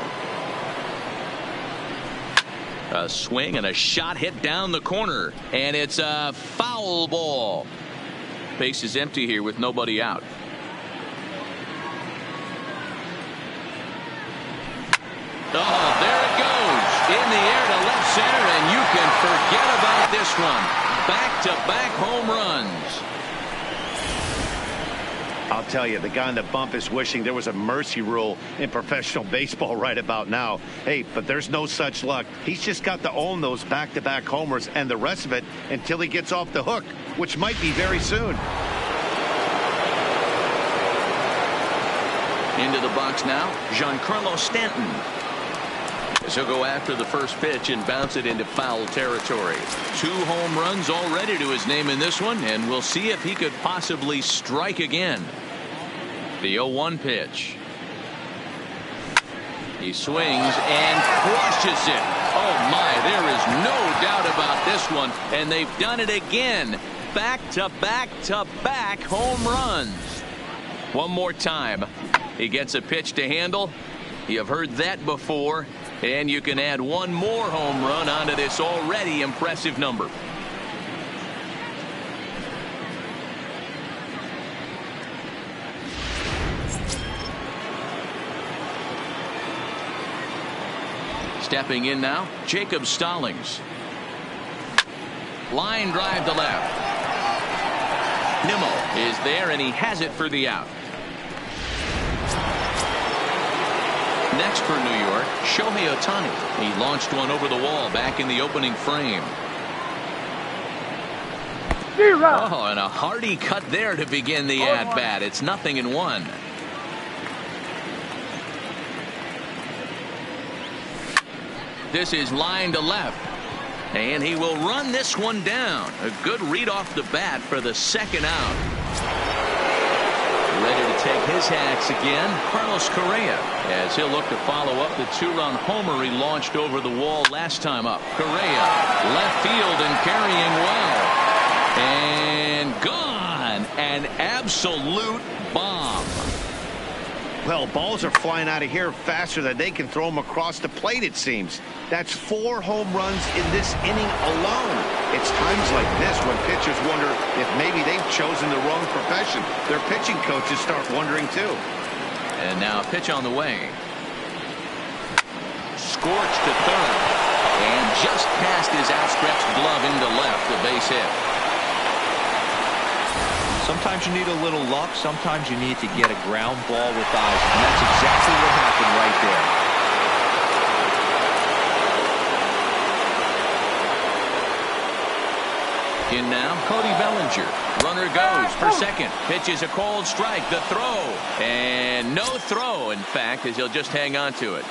A swing and a shot hit down the corner. And it's a foul ball. Base is empty here with nobody out. Oh, there it goes. In the air to left center, and you can forget about this one. Back-to-back home runs. I'll tell you, the guy on the bump is wishing there was a mercy rule in professional baseball right about now. Hey, but there's no such luck. He's just got to own those back-to-back homers and the rest of it until he gets off the hook, which might be very soon. Into the box now, Giancarlo Stanton. So go after the first pitch and bounce it into foul territory. 2 home runs already to his name in this one, and we'll see if he could possibly strike again. The 0-1 pitch. He swings and crushes it. Oh my, there is no doubt about this one, and they've done it again. Back-to-back-to-back home runs. One more time. He gets a pitch to handle. You've heard that before. And you can add one more home run onto this already impressive number. Stepping in now, Jacob Stallings. Line drive to left. Nimmo is there, and he has it for the out. Next for New York, Shohei Ohtani. He launched one over the wall back in the opening frame. Oh, and a hearty cut there to begin the at-bat. It's 0-1. This is line to left. And he will run this one down. A good read off the bat for the second out. Ready to take his hacks again, Carlos Correa, as he'll look to follow up the 2-run homer he launched over the wall last time up. Correa, left field and carrying well. And gone. An absolute bomb. Well, balls are flying out of here faster than they can throw them across the plate, it seems. That's 4 home runs in this inning alone. It's times like this when pitchers wonder if maybe they've chosen the wrong profession. Their pitching coaches start wondering too. And now a pitch on the way. Scorched to third. And just past his outstretched glove into left, the base hit. Sometimes you need a little luck. Sometimes you need to get a ground ball with eyes. And that's exactly what happened right there. In now, Cody Bellinger. Runner goes for second. Pitches a cold strike. The throw. And no throw, in fact, as he'll just hang on to it.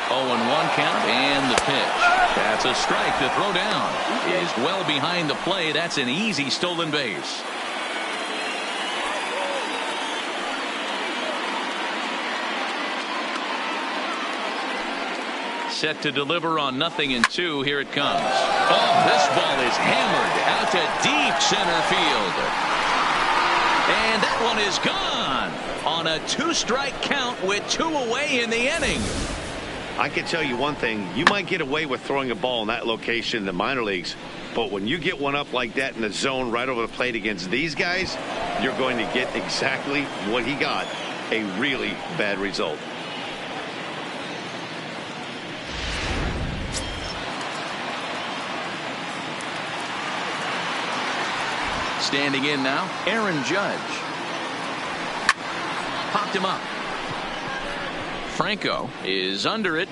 0-1 count and the pitch. That's a strike. The throw down is well behind the play. That's an easy stolen base. Set to deliver on 0-2. Here it comes. Oh, this ball is hammered out to deep center field. And that one is gone on a 2-strike count with 2 away in the inning. I can tell you one thing. You might get away with throwing a ball in that location in the minor leagues, but when you get one up like that in the zone right over the plate against these guys, you're going to get exactly what he got, a really bad result. Standing in now, Aaron Judge. Popped him up. Franco is under it.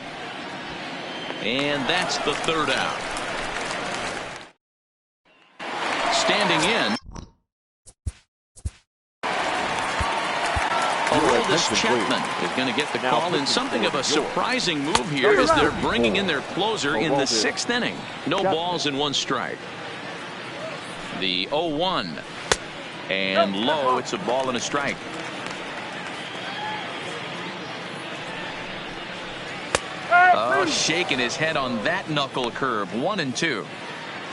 And that's the third out. Standing in. Aroldis Chapman is going to get the call in something of a surprising move here as they're bringing in their closer in the 6th inning. No balls and 1 strike. The 0-1. And low, it's a ball and a strike. Oh, shaking his head on that knuckle curve. 1-2.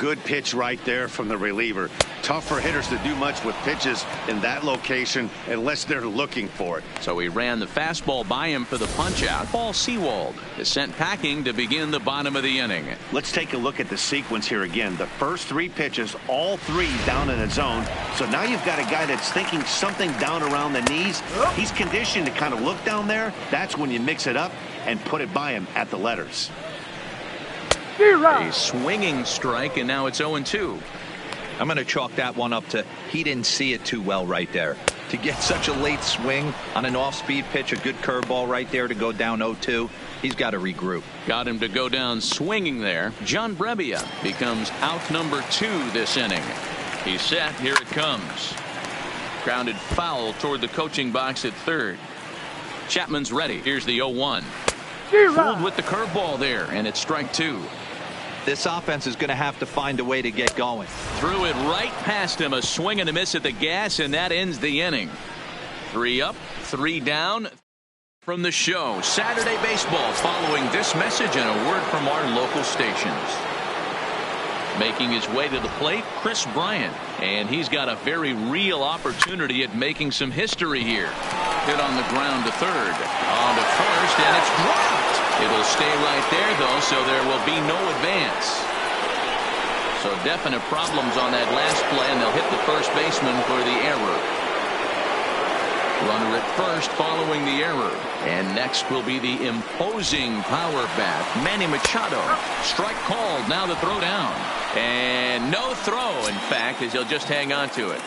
Good pitch right there from the reliever. Tough for hitters to do much with pitches in that location unless they're looking for it. So he ran the fastball by him for the punch-out. Paul Sewald is sent packing to begin the bottom of the inning. Let's take a look at the sequence here again. The first 3 pitches, all 3 down in the zone. So now you've got a guy that's thinking something down around the knees. He's conditioned to kind of look down there. That's when you mix it up and put it by him at the letters. A swinging strike, and now it's 0-2. I'm going to chalk that one up to he didn't see it too well right there. To get such a late swing on an off-speed pitch, a good curveball right there to go down 0-2, he's got to regroup. Got him to go down swinging there. John Brebbia becomes out number 2 this inning. He's set. Here it comes. Grounded foul toward the coaching box at third. Chapman's ready. Here's the 0-1. Fooled with the curveball there, and it's strike 2. This offense is going to have to find a way to get going. Threw it right past him. A swing and a miss at the gas, and that ends the inning. 3 up, 3 down. From the show, Saturday Baseball, following this message and a word from our local stations. Making his way to the plate, Chris Bryant, and he's got a very real opportunity at making some history here. Hit on the ground to third, on to first, and it's dropped. It'll stay right there, though, so there will be no advance. So definite problems on that last play, and they'll hit the first baseman for the error. Runner at first following the error. And next will be the imposing power bat, Manny Machado. Strike called. Now the throw down. And no throw, in fact, as he'll just hang on to it.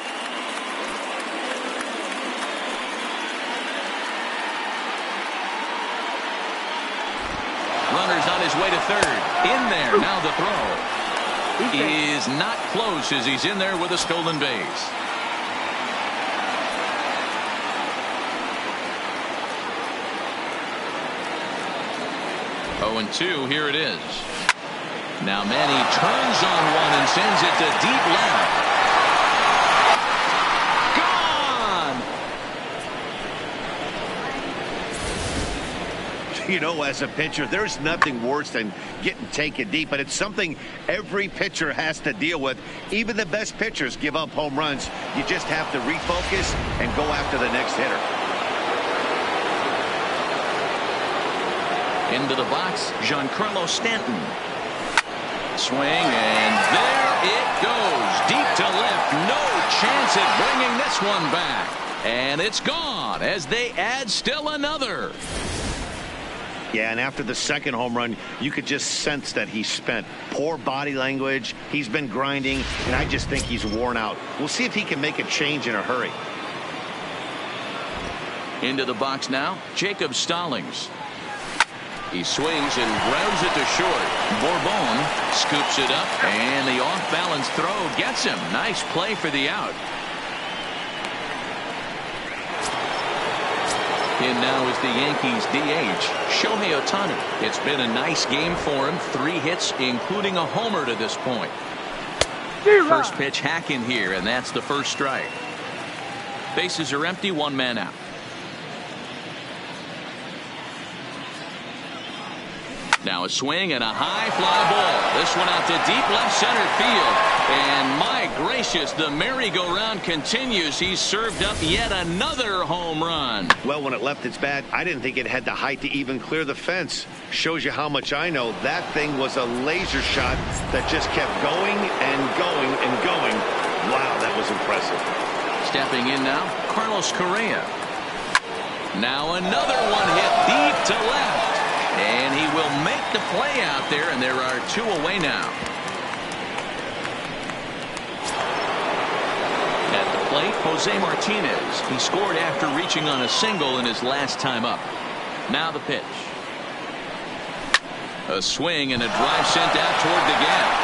Runner's on his way to third. In there. Now the throw. He is not close as he's in there with a stolen base. 0-2. Here it is. Now Manny turns on one and sends it to deep left. Gone. You know, as a pitcher, there's nothing worse than getting taken deep, but it's something every pitcher has to deal with. Even the best pitchers give up home runs. You just have to refocus and go after the next hitter. Into the box, Giancarlo Stanton. Swing, and there it goes. Deep to left. No chance at bringing this one back. And it's gone as they add still another. Yeah, and after the second home run, you could just sense that he's spent. Poor body language. He's been grinding, and I just think he's worn out. We'll see if he can make a change in a hurry. Into the box now, Jacob Stallings. He swings and grounds it to short. Bourbon scoops it up, and the off-balance throw gets him. Nice play for the out. In now is the Yankees DH, Shohei Ohtani. It's been a nice game for him. 3 hits, including a homer to this point. First pitch hack in here, and that's the first strike. Bases are empty, 1 man out. Now a swing and a high fly ball. This one out to deep left center field. And my gracious, the merry-go-round continues. He's served up yet another home run. Well, when it left its bat, I didn't think it had the height to even clear the fence. Shows you how much I know. That thing was a laser shot that just kept going and going and going. Wow, that was impressive. Stepping in now, Carlos Correa. Now another one hit deep to left. And he will make the play out there, and there are 2 away now. At the plate, Jose Martinez. He scored after reaching on a single in his last time up. Now the pitch. A swing and a drive sent out toward the gap.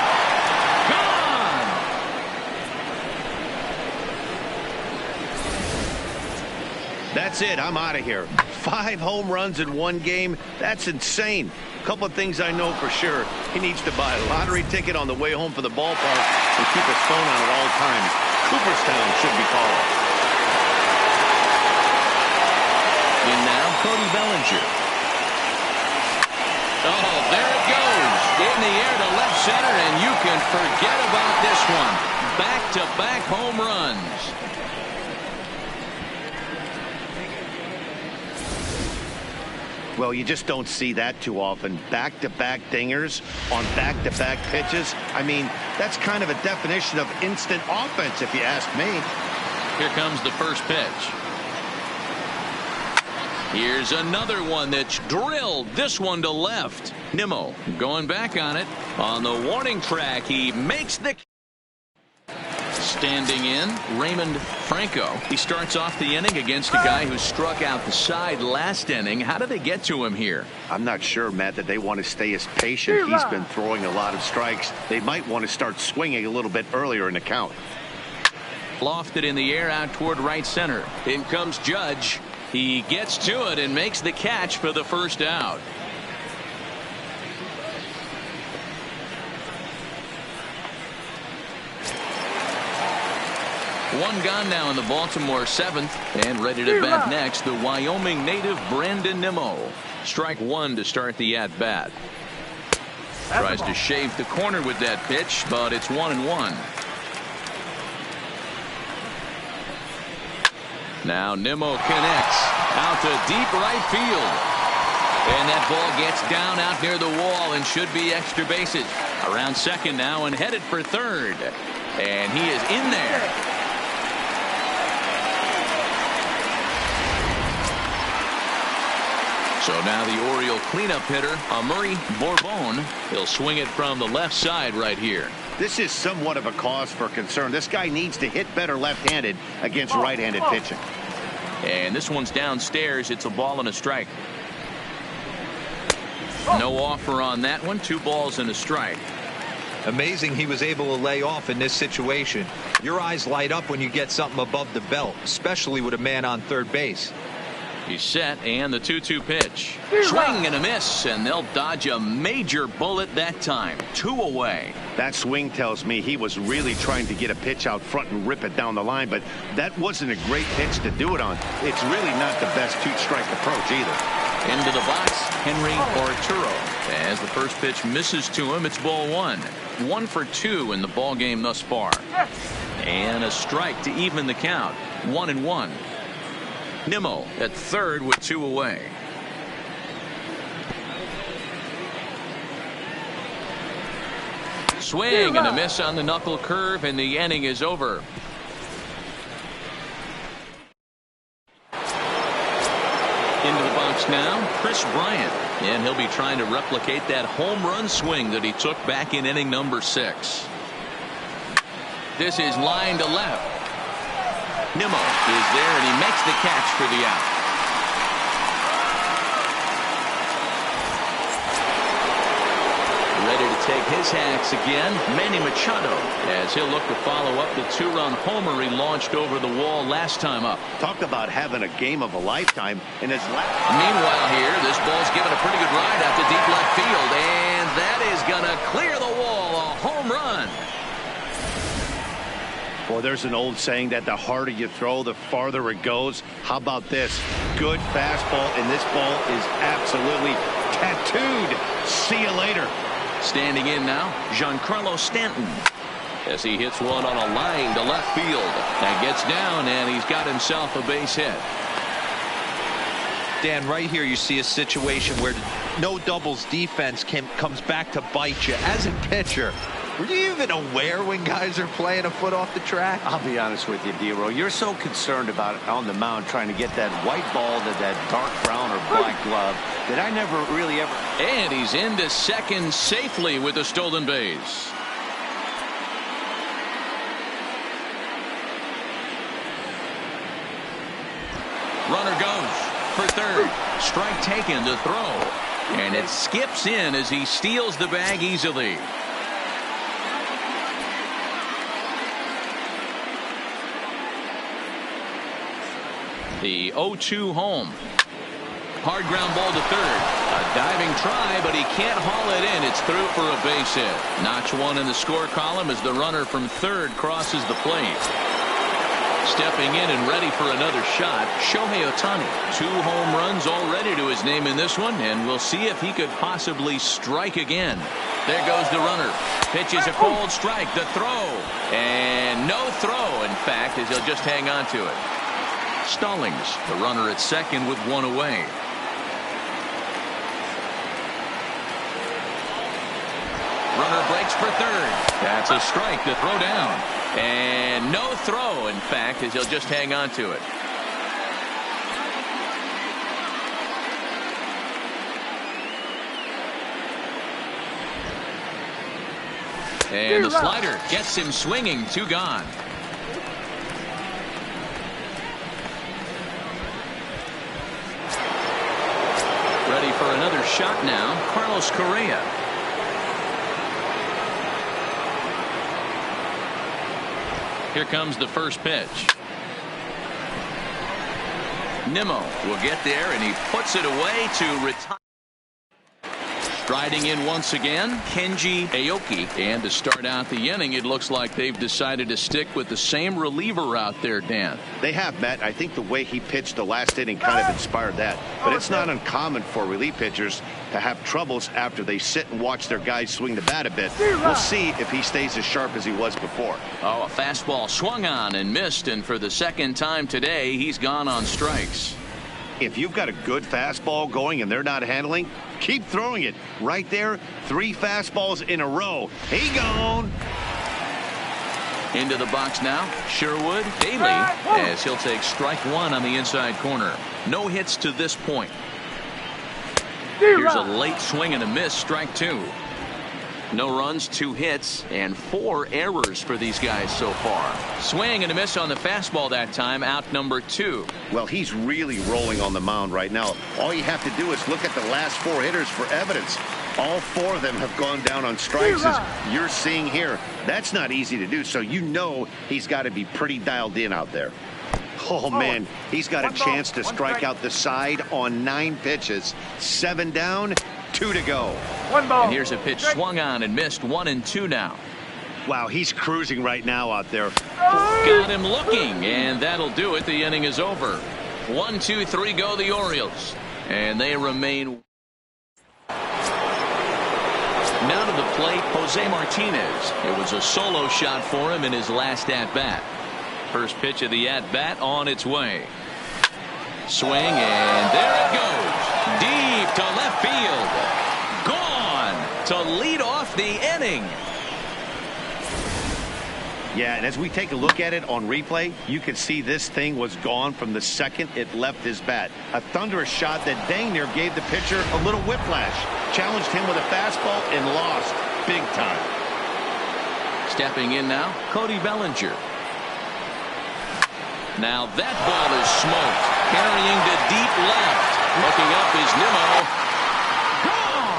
That's it. I'm out of here. 5 home runs in 1 game. That's insane. A couple of things I know for sure. He needs to buy a lottery ticket on the way home from the ballpark and keep his phone on at all times. Cooperstown should be calling. In now, Cody Bellinger. Oh, there it goes. in the air to left center, and you can forget about this one. Back-to-back home runs. Well, you just don't see that too often. Back-to-back dingers on back-to-back pitches. I mean, that's kind of a definition of instant offense, if you ask me. Here comes the first pitch. Here's another one that's drilled. This one to left. Nimmo going back on it. On the warning track, he makes the... Standing in, Raymond Franco. He starts off the inning against a guy who struck out the side last inning. How did they get to him here? I'm not sure, Matt, that they want to stay as patient. He's been throwing a lot of strikes. They might want to start swinging a little bit earlier in the count. Lofted in the air out toward right center. In comes Judge. He gets to it and makes the catch for the first out. One gone now in the Baltimore seventh, and ready to bat next, the Wyoming native Brandon Nimmo. Strike one to start the at-bat. Tries to shave the corner with that pitch, but it's 1-1. Now Nimmo connects out to deep right field. And that ball gets down out near the wall and should be extra bases. Around second now and headed for third. And he is in there. So now the Oriole cleanup hitter, Murray Bourbon. He'll swing it from the left side right here. This is somewhat of a cause for concern. This guy needs to hit better left-handed against right-handed pitching. And this one's downstairs. It's a ball and a strike. No offer on that one. 2 balls and a strike. Amazing he was able to lay off in this situation. Your eyes light up when you get something above the belt, especially with a man on third base. He's set, and the 2-2 pitch. Swing and a miss, and they'll dodge a major bullet that time. 2 away. That swing tells me he was really trying to get a pitch out front and rip it down the line, but that wasn't a great pitch to do it on. It's really not the best 2-strike approach either. Into the box, Henry Arturo. As the first pitch misses to him, it's ball 1. 1 for 2 in the ball game thus far. And a strike to even the count. 1-1. Nimmo at third with 2 away. Swing and a miss on the knuckle curve, and the inning is over. Into the box now, Chris Bryant, and he'll be trying to replicate that home run swing that he took back in inning number 6. This is line to left. Nimmo is there, and he makes the catch for the out. Ready to take his hacks again, Manny Machado, as he'll look to follow up the 2-run homer he launched over the wall last time up. Talk about having a game of a lifetime in his last. Meanwhile here, this ball's given a pretty good ride out to deep left field, and that is going to clear the wall. A home run. Well, there's an old saying that the harder you throw, the farther it goes. How about this? Good fastball, and this ball is absolutely tattooed. See you later. Standing in now, Giancarlo Stanton, as he hits one on a line to left field. That gets down, and he's got himself a base hit. Dan, right here you see a situation where no doubles defense comes back to bite you. As a pitcher, were you even aware when guys are playing a foot off the track? I'll be honest with you, D-Row. You're so concerned about on the mound trying to get that white ball to that dark brown or black glove that I never really ever. And he's into second safely with a stolen base. Runner goes for third. Strike taken to throw. And it skips in as he steals the bag easily. The 0-2 home. Hard ground ball to third. A diving try, but he can't haul it in. It's through for a base hit. Notch 1 in the score column as the runner from third crosses the plate. Stepping in and ready for another shot, Shohei Ohtani. 2 home runs already to his name in this one, and we'll see if he could possibly strike again. There goes the runner. Pitches a cold strike. The throw. And no throw, in fact, as he'll just hang on to it. Stallings, the runner at second with 1 away. Runner breaks for third. That's a strike to throw down. And no throw, in fact, as he'll just hang on to it. And the slider gets him swinging. 2 gone. Ready for another shot now, Carlos Correa. Here comes the first pitch. Nimmo will get there, and he puts it away to retire. Striding in once again, Kenji Aoki. And to start out the inning, it looks like they've decided to stick with the same reliever out there, Dan. They have, Matt. I think the way he pitched the last inning kind of inspired that. But it's not uncommon for relief pitchers to have troubles after they sit and watch their guys swing the bat a bit. We'll see if he stays as sharp as he was before. Oh, a fastball swung on and missed, and for the second time today, he's gone on strikes. If you've got a good fastball going and they're not handling, keep throwing it. Right there, 3 fastballs in a row. He gone. Into the box now, Sherwood Daly, as he'll take strike 1 on the inside corner. No hits to this point. Here's a late swing and a miss, strike 2. No runs, 2 hits, and 4 errors for these guys so far. Swing and a miss on the fastball that time, out number 2. Well, he's really rolling on the mound right now. All you have to do is look at the last 4 hitters for evidence. All 4 of them have gone down on strikes, as you're seeing here. That's not easy to do, so you know he's got to be pretty dialed in out there. Oh, man, he's got a chance to strike out the side on 9 pitches. 7 down, 2 to go. 1 ball. And here's a pitch swung on and missed. 1-2 now. Wow, he's cruising right now out there. Got him looking, and that'll do it. The inning is over. 1, 2, 3 go the Orioles, and they remain. Now to the plate, Jose Martinez. It was a solo shot for him in his last at-bat. First pitch of the at-bat on its way. Swing, and there it goes. Deep to left field. Gone to lead off the inning. Yeah, and as we take a look at it on replay, you can see this thing was gone from the second it left his bat. A thunderous shot that dang near gave the pitcher a little whiplash. Challenged him with a fastball and lost big time. Stepping in now, Cody Bellinger. Now that ball is smoked. Carrying to deep left. Looking up is Nimmo. Gone!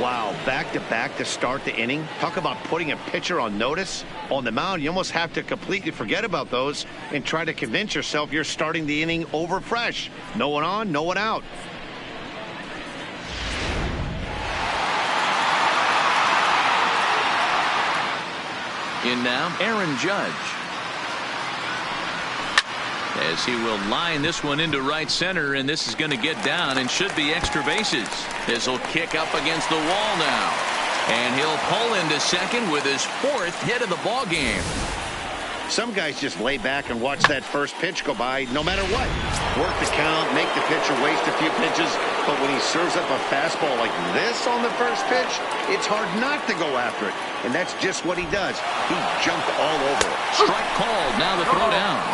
Wow, back-to-back to start the inning. Talk about putting a pitcher on notice. On the mound, you almost have to completely forget about those and try to convince yourself you're starting the inning over fresh. No one on, no one out. In now, Aaron Judge. As he will line this one into right center, and this is going to get down and should be extra bases. This will kick up against the wall now. And he'll pull into second with his 4th hit of the ball game. Some guys just lay back and watch that first pitch go by no matter what. Work the count, make the pitcher waste a few pitches, but when he serves up a fastball like this on the first pitch, it's hard not to go after it. And that's just what he does. He jumped all over it. Strike called, now the throw down.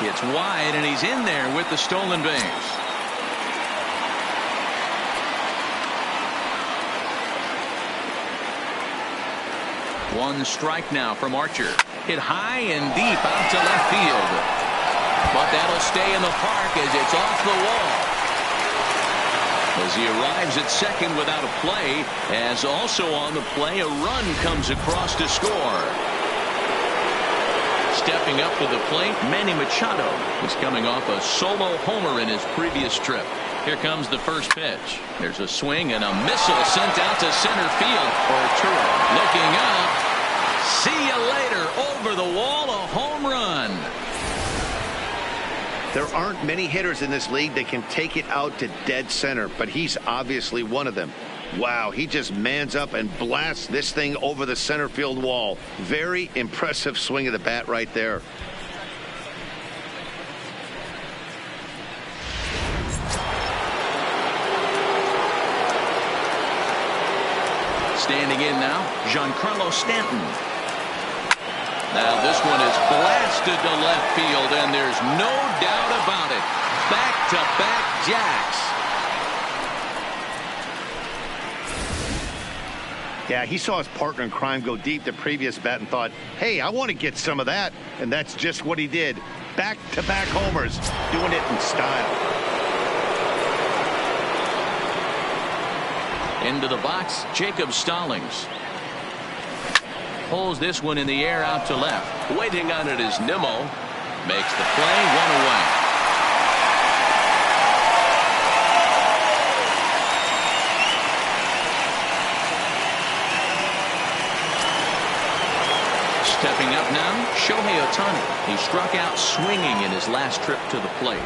It's wide, and he's in there with the stolen base. One strike now from Archer. Hit high and deep out to left field. But that'll stay in the park as it's off the wall. As he arrives at second without a play, as also on the play, a run comes across to score. Stepping up to the plate, Manny Machado is coming off a solo homer in his previous trip. Here comes the first pitch. There's a swing and a missile sent out to center field. Arturo looking up. See you later, There aren't many hitters in this league that can take it out to dead center, but he's obviously one of them. Wow, he just mans up and blasts this thing over the center field wall. Very impressive swing of the bat right there. Standing in now, Giancarlo Stanton. Now this one is blasted to left field, and there's no doubt about it. Back-to-back jacks. Yeah, he saw his partner in crime go deep the previous bat and thought, hey, I want to get some of that. And that's just what he did. Back-to-back homers, doing it in style. Into the box, Jacob Stallings. Pulls this one in the air out to left. Waiting on it is Nimmo. Makes the play, one away. Stepping up now, Shohei Ohtani. He struck out swinging in his last trip to the plate.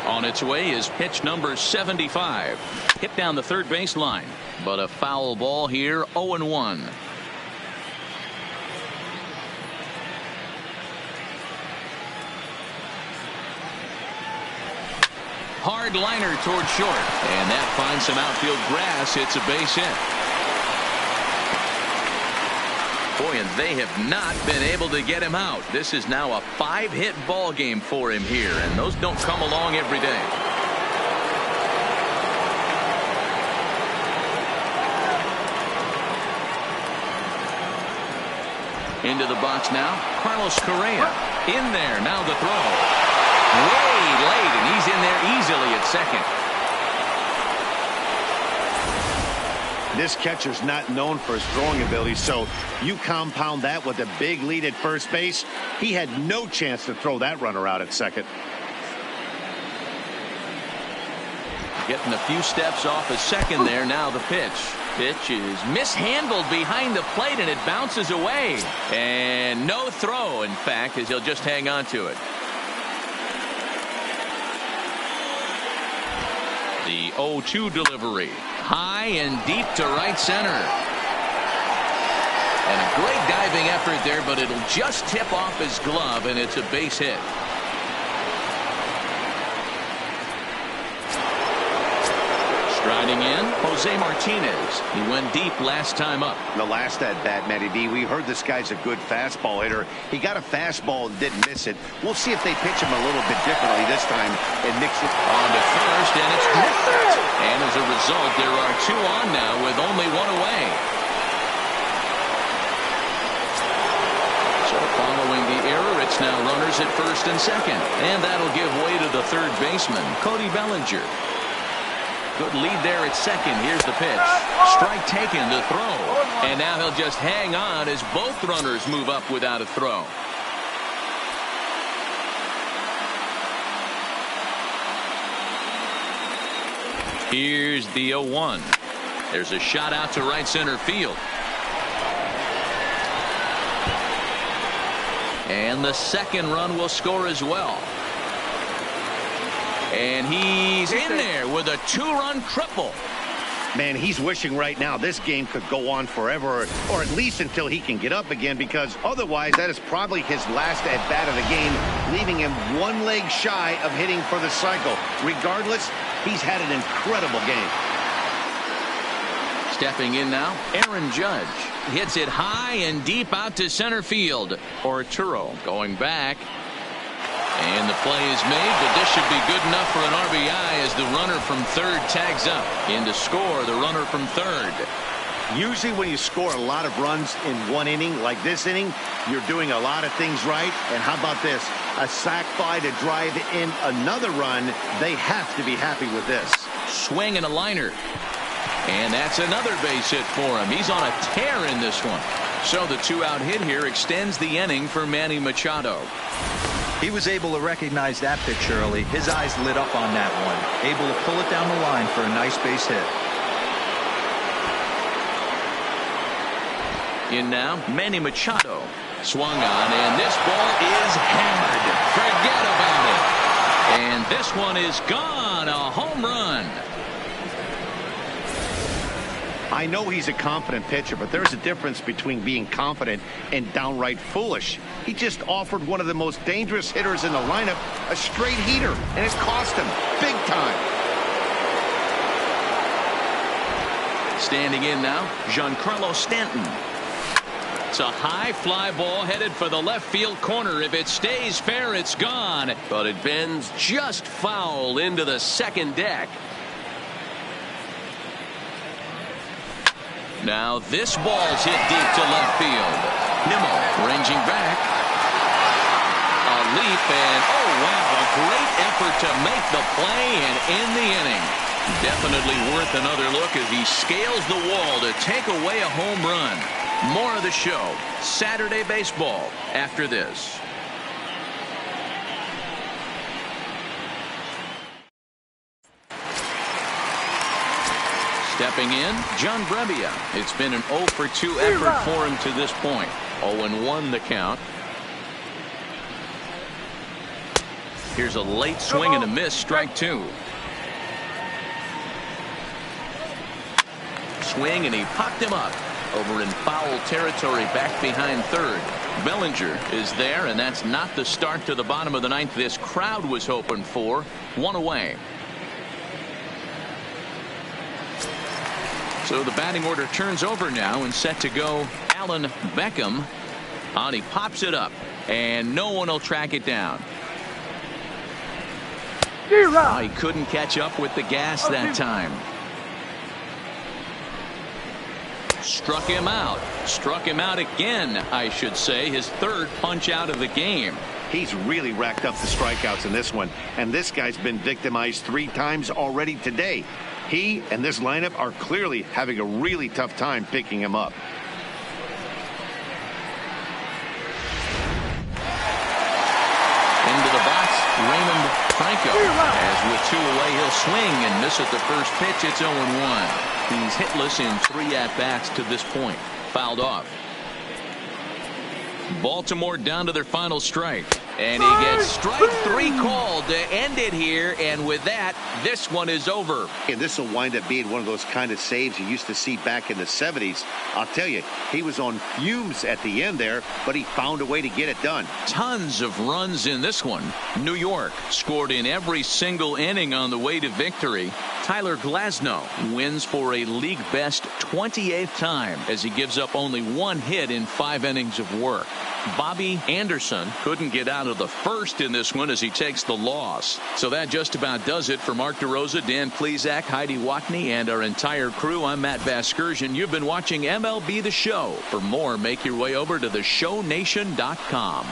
On its way is pitch number 75. Hit down the third baseline, but a foul ball here, 0-1. Hard liner toward short, and that finds some outfield grass. It's a base hit. Boy, and they have not been able to get him out. This is now a 5-hit ball game for him here, and those don't come along every day. Into the box now, Carlos Correa. In there, now the throw. Way late, and he's in there easily at second. This catcher's not known for his throwing ability, so you compound that with a big lead at first base. He had no chance to throw that runner out at second. Getting a few steps off a second there. Now the pitch. Pitch is mishandled behind the plate, and it bounces away. And no throw, in fact, as he'll just hang on to it. The 0-2 delivery. High and deep to right center. And a great diving effort there, but it'll just tip off his glove, and it's a base hit. Striding in, Jose Martinez. He went deep last time up. The last at bat, Matty B, we heard this guy's a good fastball hitter. He got a fastball and didn't miss it. We'll see if they pitch him a little bit differently this time and mix it. On to first, and it's drift. And as a result, there are two on now with only one away. So following the error, it's now runners at first and second. And that'll give way to the third baseman, Cody Bellinger. Good lead there at second. Here's the pitch. Strike taken to throw. And now he'll just hang on as both runners move up without a throw. Here's the 0-1. There's a shot out to right center field. And the second run will score as well. And he's in there with a 2-run triple. Man, he's wishing right now this game could go on forever, or at least until he can get up again, because otherwise that is probably his last at-bat of the game, leaving him one leg shy of hitting for the cycle. Regardless, he's had an incredible game. Stepping in now, Aaron Judge. Hits it high and deep out to center field. Arturo going back. And the play is made, but this should be good enough for an RBI as the runner from third tags up. In to score, the runner from third. Usually when you score a lot of runs in one inning, like this inning, you're doing a lot of things right. And how about this? A sac fly to drive in another run. They have to be happy with this. Swing and a liner. And that's another base hit for him. He's on a tear in this one. So the 2-out hit here extends the inning for Manny Machado. He was able to recognize that pitch early. His eyes lit up on that one. Able to pull it down the line for a nice base hit. In now, Manny Machado. Swung on, and this ball is hammered. Forget about it. And this one is gone. A home run. I know he's a confident pitcher, but there's a difference between being confident and downright foolish. He just offered one of the most dangerous hitters in the lineup a straight heater, and it cost him big time. Standing in now, Giancarlo Stanton. It's a high fly ball headed for the left field corner. If it stays fair, it's gone. But it bends just foul into the second deck. Now this ball's hit deep to left field. Nimmo ranging back. A leap and oh wow, a great effort to make the play and end the inning. Definitely worth another look as he scales the wall to take away a home run. More of the show Saturday baseball after this. Stepping in, John Brebbia. It's been an 0 for 2 effort for him to this point. 0-1 the count. Here's a late swing and a miss, strike 2. Swing and he popped him up over in foul territory back behind third. Bellinger is there, and that's not the start to the bottom of the ninth this crowd was hoping for. 1 away. So the batting order turns over now and set to go Allen Beckham. On he pops it up and no one will track it down. Oh, he couldn't catch up with the gas that time. Struck him out. Struck him out again, I should say. His third punch out of the game. He's really racked up the strikeouts in this one, and this guy's been victimized 3 times already today. He and this lineup are clearly having a really tough time picking him up. Into the box, Raymond Franco. As with 2 away, he'll swing and miss at the first pitch. It's 0-1. He's hitless in 3 at-bats to this point. Fouled off. Baltimore down to their final strike. And he gets strike 3 called to end it here. And with that, this one is over. And this will wind up being one of those kind of saves you used to see back in the 70s. I'll tell you, he was on fumes at the end there, but he found a way to get it done. Tons of runs in this one. New York scored in every single inning on the way to victory. Tyler Glasnow wins for a league best 28th time as he gives up only 1 hit in 5 innings of work. Bobby Anderson couldn't get out of the first in this one as he takes the loss. So that just about does it for Mark DeRosa, Dan Plesac, Heidi Watney, and our entire crew. I'm Matt Vasgersian. You've been watching MLB The Show. For more, make your way over to theshownation.com.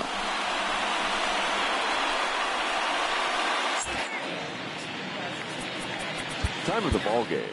Time of the ball game.